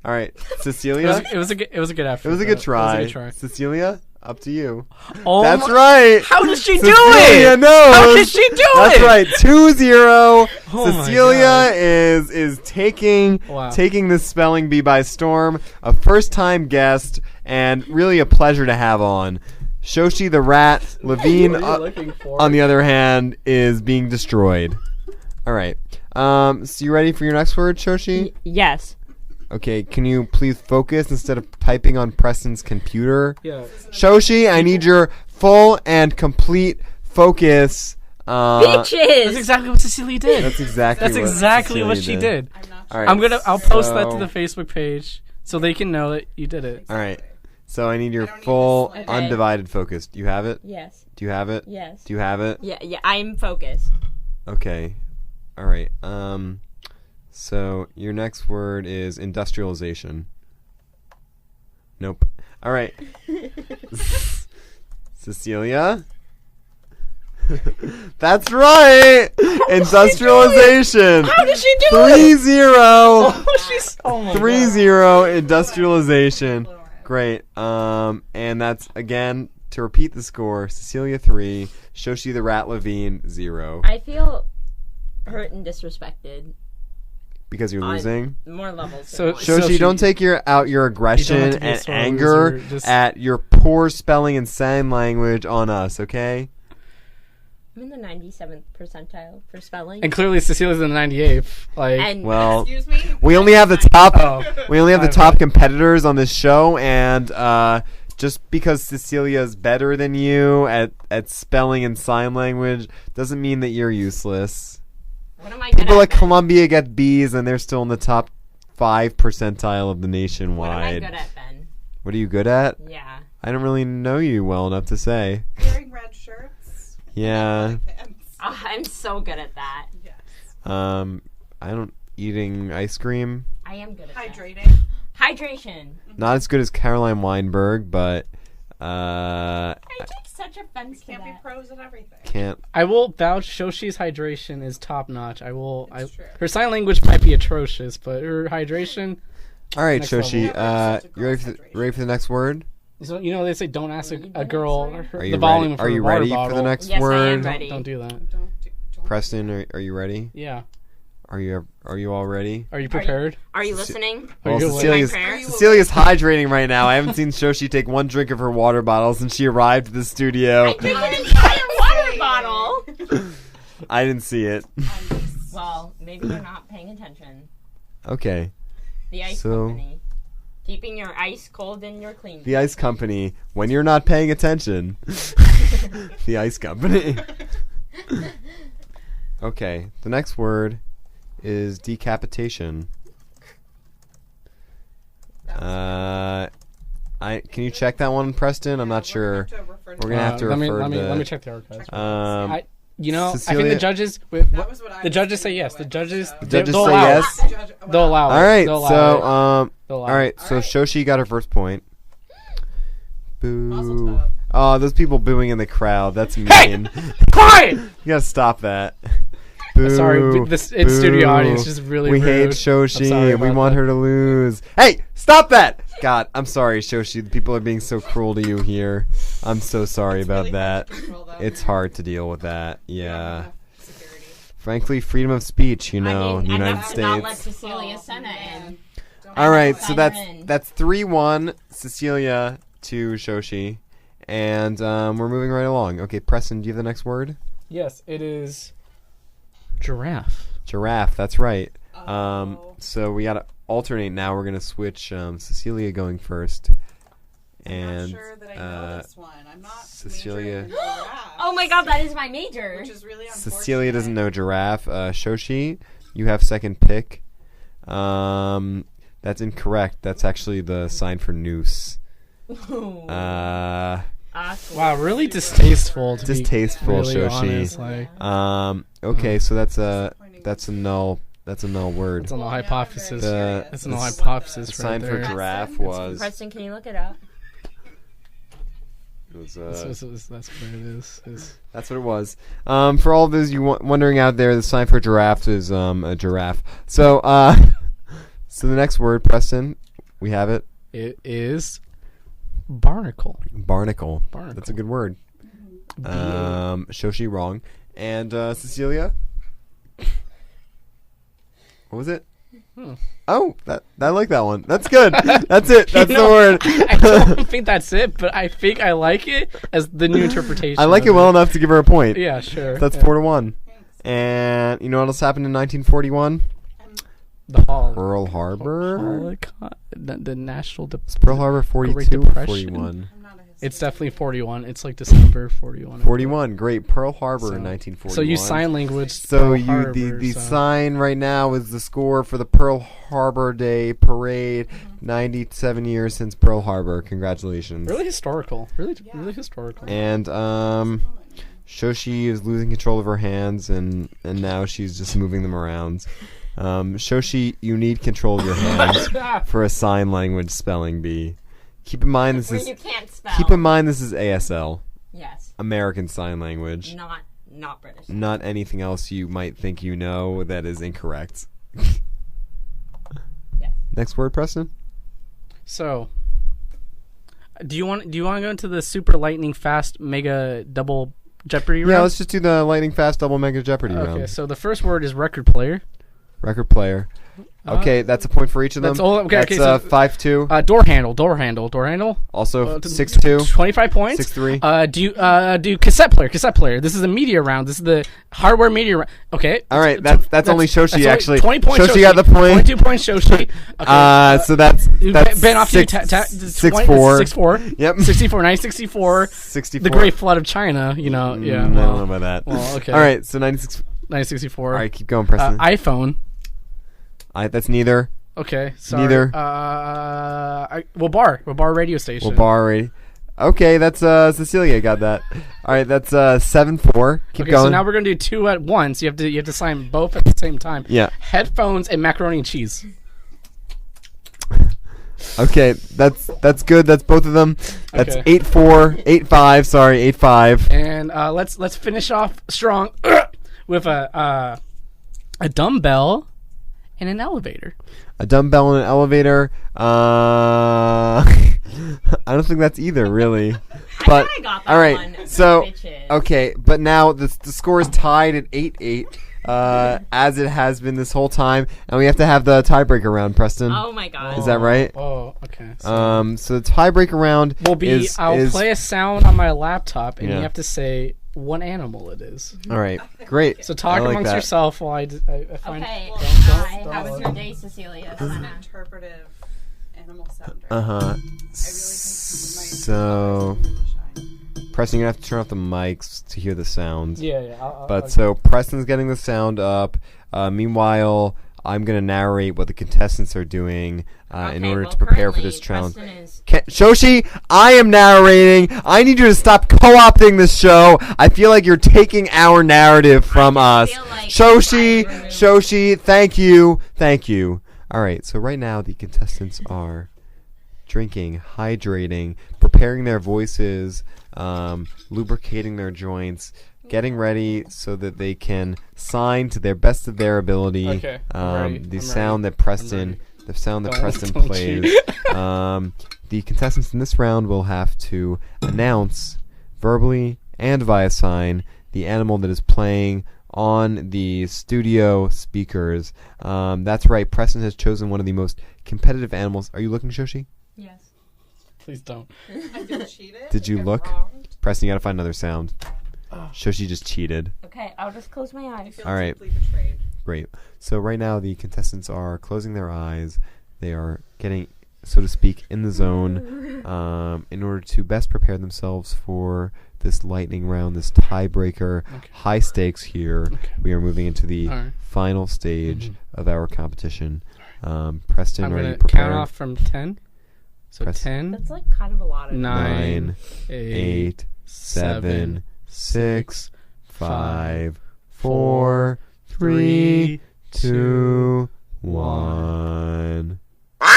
All right, Cecilia. It was a good effort. It was a good though. try. It was a good try. Cecilia, up to you. Oh, That's right. How did she do Cecilia it? knows. How did she do That's it? right. 2-0. Oh my Cecilia God. is taking Wow. this spelling bee by storm. A first time guest and really a pleasure to have on. Shoshi the rat. Levine, What are you looking for? on the other hand, is being destroyed. All right. So you ready for your next word, Shoshi? Yes. Okay, can you please focus instead of typing on Preston's computer? Yeah. Shoshi, I need your full and complete focus. That's Bitches. exactly what Cecilia did. That's exactly what Cecilia she did. I'm not All sure. right, I'll post that to so- the Facebook page so they can know that you did it. All right. So I need your I don't need full, this link. Okay. undivided focus. Do you have it? Yes. Do you have it? Yes. Do you have it? Yeah. I'm focused. Okay. All right. So your next word is industrialization. Nope. All right. Cecilia? That's right! Industrialization! How did she do it? 3-0! Oh my 3-0 industrialization. Great. And that's, again, to repeat the score, Cecilia 3, Shoshi the Rat Levine 0. I feel hurt and disrespected. Because you're on losing? more levels. So- than one. Shoshi, don't take your aggression have to be a and sore anger loser, just- at your poor spelling and sign language on us, okay? I'm in the 97th percentile for spelling. And clearly Cecilia's in the 98th. Like, And Well, Excuse me? we only have the top we only have the my top bad. competitors on this show, and just because Cecilia's better than you at spelling and sign language doesn't mean that you're useless. what am I good People at? like Columbia get B's and they're still in the top 5 percentile of the What am I nationwide. good at, Ben? What are you good at? Yeah. I don't really know you well enough to say. Wearing red shirts. Yeah. Pants. Oh, I'm so good at that. Yes. I don't eating ice cream. I am good at that. Hydrating. Hydration. Not as good as Caroline Weinberg, but I take such offense to Can't be that. pros at everything. can't. I will vouch Shoshi's hydration is top notch. It's true. Her sign language might be atrocious, but her hydration. All right, Next Shoshi. level. You ready for the next word? So, you know, they say don't ask a girl Are the you volume ready? of Are her you water ready bottle. for the next Yes, I am word? ready. Don't do that. Don't. Preston, are you ready? Yeah. Are you all ready? Are you prepared? Are you listening? Are Well, you Cecilia's, My prayer? Cecilia's hydrating right now. I haven't seen Shoshi take one drink of her water bottle since she arrived at the studio. I drink an entire water bottle. I didn't see it. I'm just Paul, maybe you're not paying attention. Okay. The ice company. Keeping your ice cold in your clean. The ice company. When you're not paying attention. The ice company. Okay. The next word is decapitation. Can you check that one, Preston? I'm not sure. We're gonna have to refer to. Let me check the archives. Cecilia? I think the judges. The judges say yes. The judges say allow yes. They'll allow it. All right. They'll allow all right. So Shoshi got her first point. Mazel Boo. tov. Oh, those people booing in the crowd. That's mean. Hey! Quiet! You gotta stop that. Boo. Sorry, this in-studio audience is really We rude. hate I'm sorry Shoshi and we about want that. her to lose. Hey, stop that! God, I'm sorry, Shoshi. The people are being so cruel to you here. I'm so sorry about really that. hard to control them. It's hard to deal with that. We don't Yeah. have enough security. Frankly, freedom of speech, you know, I mean, United enough to not let States. Cecilia Senna in. All right, Sign so her that's in. 3-1 Cecilia to Shoshi. And we're moving right along. Okay, Preston, do you have the next word? Yes, it is giraffe. Giraffe, that's right. Oh. So we gotta alternate now. We're gonna switch Cecilia going first. And I'm not sure that I know this one. I'm not Cecilia- majoring in giraffes, Oh my god, that is my major. which is really unfortunate. Cecilia doesn't know giraffe. Shoshi, you have second pick. That's incorrect. That's actually the sign for noose. Awkward. Wow, really distasteful. To Distasteful, be really Shoshi. honest, like, Okay, so that's a null word. it's a null hypothesis. The- It's a null hypothesis The right sign for there. giraffe was. Preston, can you look it up? was That's what it is. That's what it was. For all those you wondering out there, the sign for giraffe is a giraffe. So, so the next word, Preston, we have it. It is barnacle. Barnacle. Barnacle. That's a good word. Shoshi wrong, and Cecilia. What was it? Oh, I like that one. That's good. That's it. That's the word. I don't think that's it, but I think I like it as the new interpretation. I like of it well enough to give her a point. Yeah, sure. That's yeah. 4-1. And you know what else happened in 1941? The Hall. Pearl Harbor. Holocaust. The National. Pearl Harbor 42 or Depression? 41? I'm not a It's definitely 41. It's like December 41. 41. Great. Pearl Harbor in So- 1941. So you sign language. So Pearl the Harbor, so- sign right now is the score for the Pearl Harbor Day Parade. 97 years since Pearl Harbor. Congratulations. Really historical. Really historical. And Shoshi is losing control of her hands, and now she's just moving them around. Shoshi, you need control of your hands for a sign language spelling bee. Keep in mind this Where is you can't spell. ASL, Yes. American Sign Language. Not British. Not anything else you might think you know that is incorrect. Yes. Next word, Preston. So, do you want to go into the super lightning fast mega double Jeopardy round? Yeah, let's just do the lightning fast double mega Jeopardy Okay, round. so the first word is record player. Record player. Okay, that's a point for each of them. that's all- okay, That's okay, so- 5-2. Door handle. Also 6-2. 25 points. 6-3. Do cassette player. This is a media round. This is the hardware media round. Okay. All right, that's only Shoshi, only actually. 20 points. Shoshi got the point. 22 points, Shoshi. Okay. So that's Ben off you. 6-4. 6-4. Yep. 64. 964. 64. The Great Flood of China. You know. Yeah. I don't know about that. Well, okay. All right, so 96. 964. All right, keep going, Preston. iPhone. That's neither. Okay. Sorry. Neither. Bar radio station. Well, bar already. Okay, that's Cecilia got that. All right, that's 7-4. Keep Okay, going. so now we're gonna do two at once. You have to sign both at the same time. Yeah. Headphones and macaroni and cheese. Okay, that's good. That's both of them. That's Okay. 8-4, 8-5. Sorry, 8-5. And let's finish off strong with a dumbbell and an elevator. A dumbbell and an elevator. I don't think that's either, really. But I got that all right, one. so Bitches. okay, but now the score is tied at 8-8, as it has been this whole time, and we have to have the tiebreaker round, Preston. Oh my god. Is that right? Oh, okay. So the tiebreaker round will be is I'll play a sound on my laptop, and Yeah. you have to say what animal it is. All right, great. So talk I like amongst that. yourself while I find. Okay. Don't- Hi. don't How was look. your day, Cecilia? It's an interpretive animal sound. Uh huh. I really think my So, eyes are really shine. Preston, you have to turn off the mics to hear the sounds. Yeah. But so Preston's getting the sound up. Meanwhile, I'm gonna narrate what the contestants are doing in order to prepare for this challenge. Shoshi, I am narrating. I need you to stop co-opting this show. I feel like you're taking our narrative from us. like Shoshi, thank you. All right, so right now the contestants are drinking, hydrating, preparing their voices, lubricating their joints, getting ready so that they can sign to their best of their ability. Okay, I'm ready. The sound that Preston Don't plays. cheat. The contestants in this round will have to announce verbally and via sign the animal that is playing on the studio speakers. That's right. Preston has chosen one of the most competitive animals. Are you looking, Shoshi? Yes. Please don't. I feel cheated. Did you I'm look? wronged. Preston, you gotta find another sound. Shoshi just cheated. Okay, I'll just close my I eyes. feel All right. deeply betrayed. Great. So right now the contestants are closing their eyes. They are getting, so to speak, in the zone in order to best prepare themselves for this lightning round, this tiebreaker, high stakes here. Okay. We are moving into the All right. final stage of our competition. Preston, I'm are gonna you prepared? count off from 10. So Press 10, That's like kind of a lot of 9, 8, 7, 6, 5, 4, 4, 3, 2, 1. You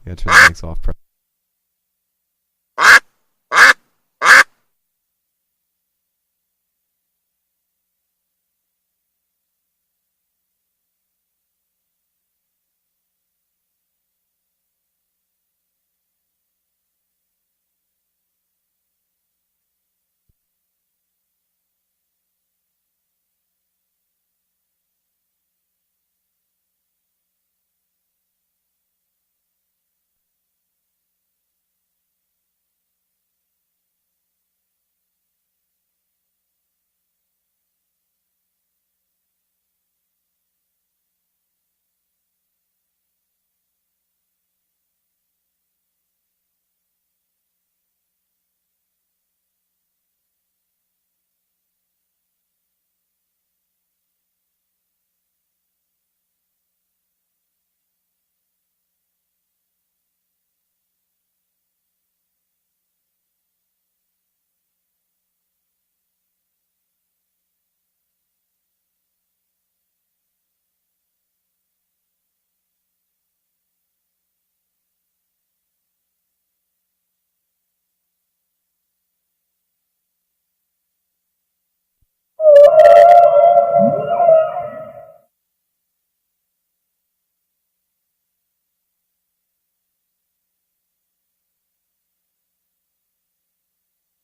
gotta turn the mics off.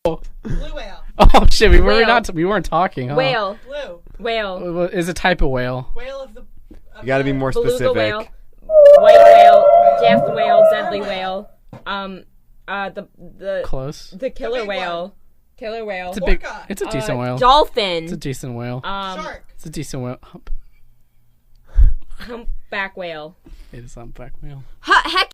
Blue whale. Oh shit, we Whale. weren't talking, huh? Whale. Blue. Whale. Is a type of whale. Whale of the. You gotta be more Beluga specific. whale. White whale. Death whale. Deadly whale. The Close. the killer The big whale. one. Killer whale. It's a big. Orca. It's a decent whale. Dolphin. It's a decent whale. Shark. It's a decent whale. Humpback whale. It is humpback whale. Heck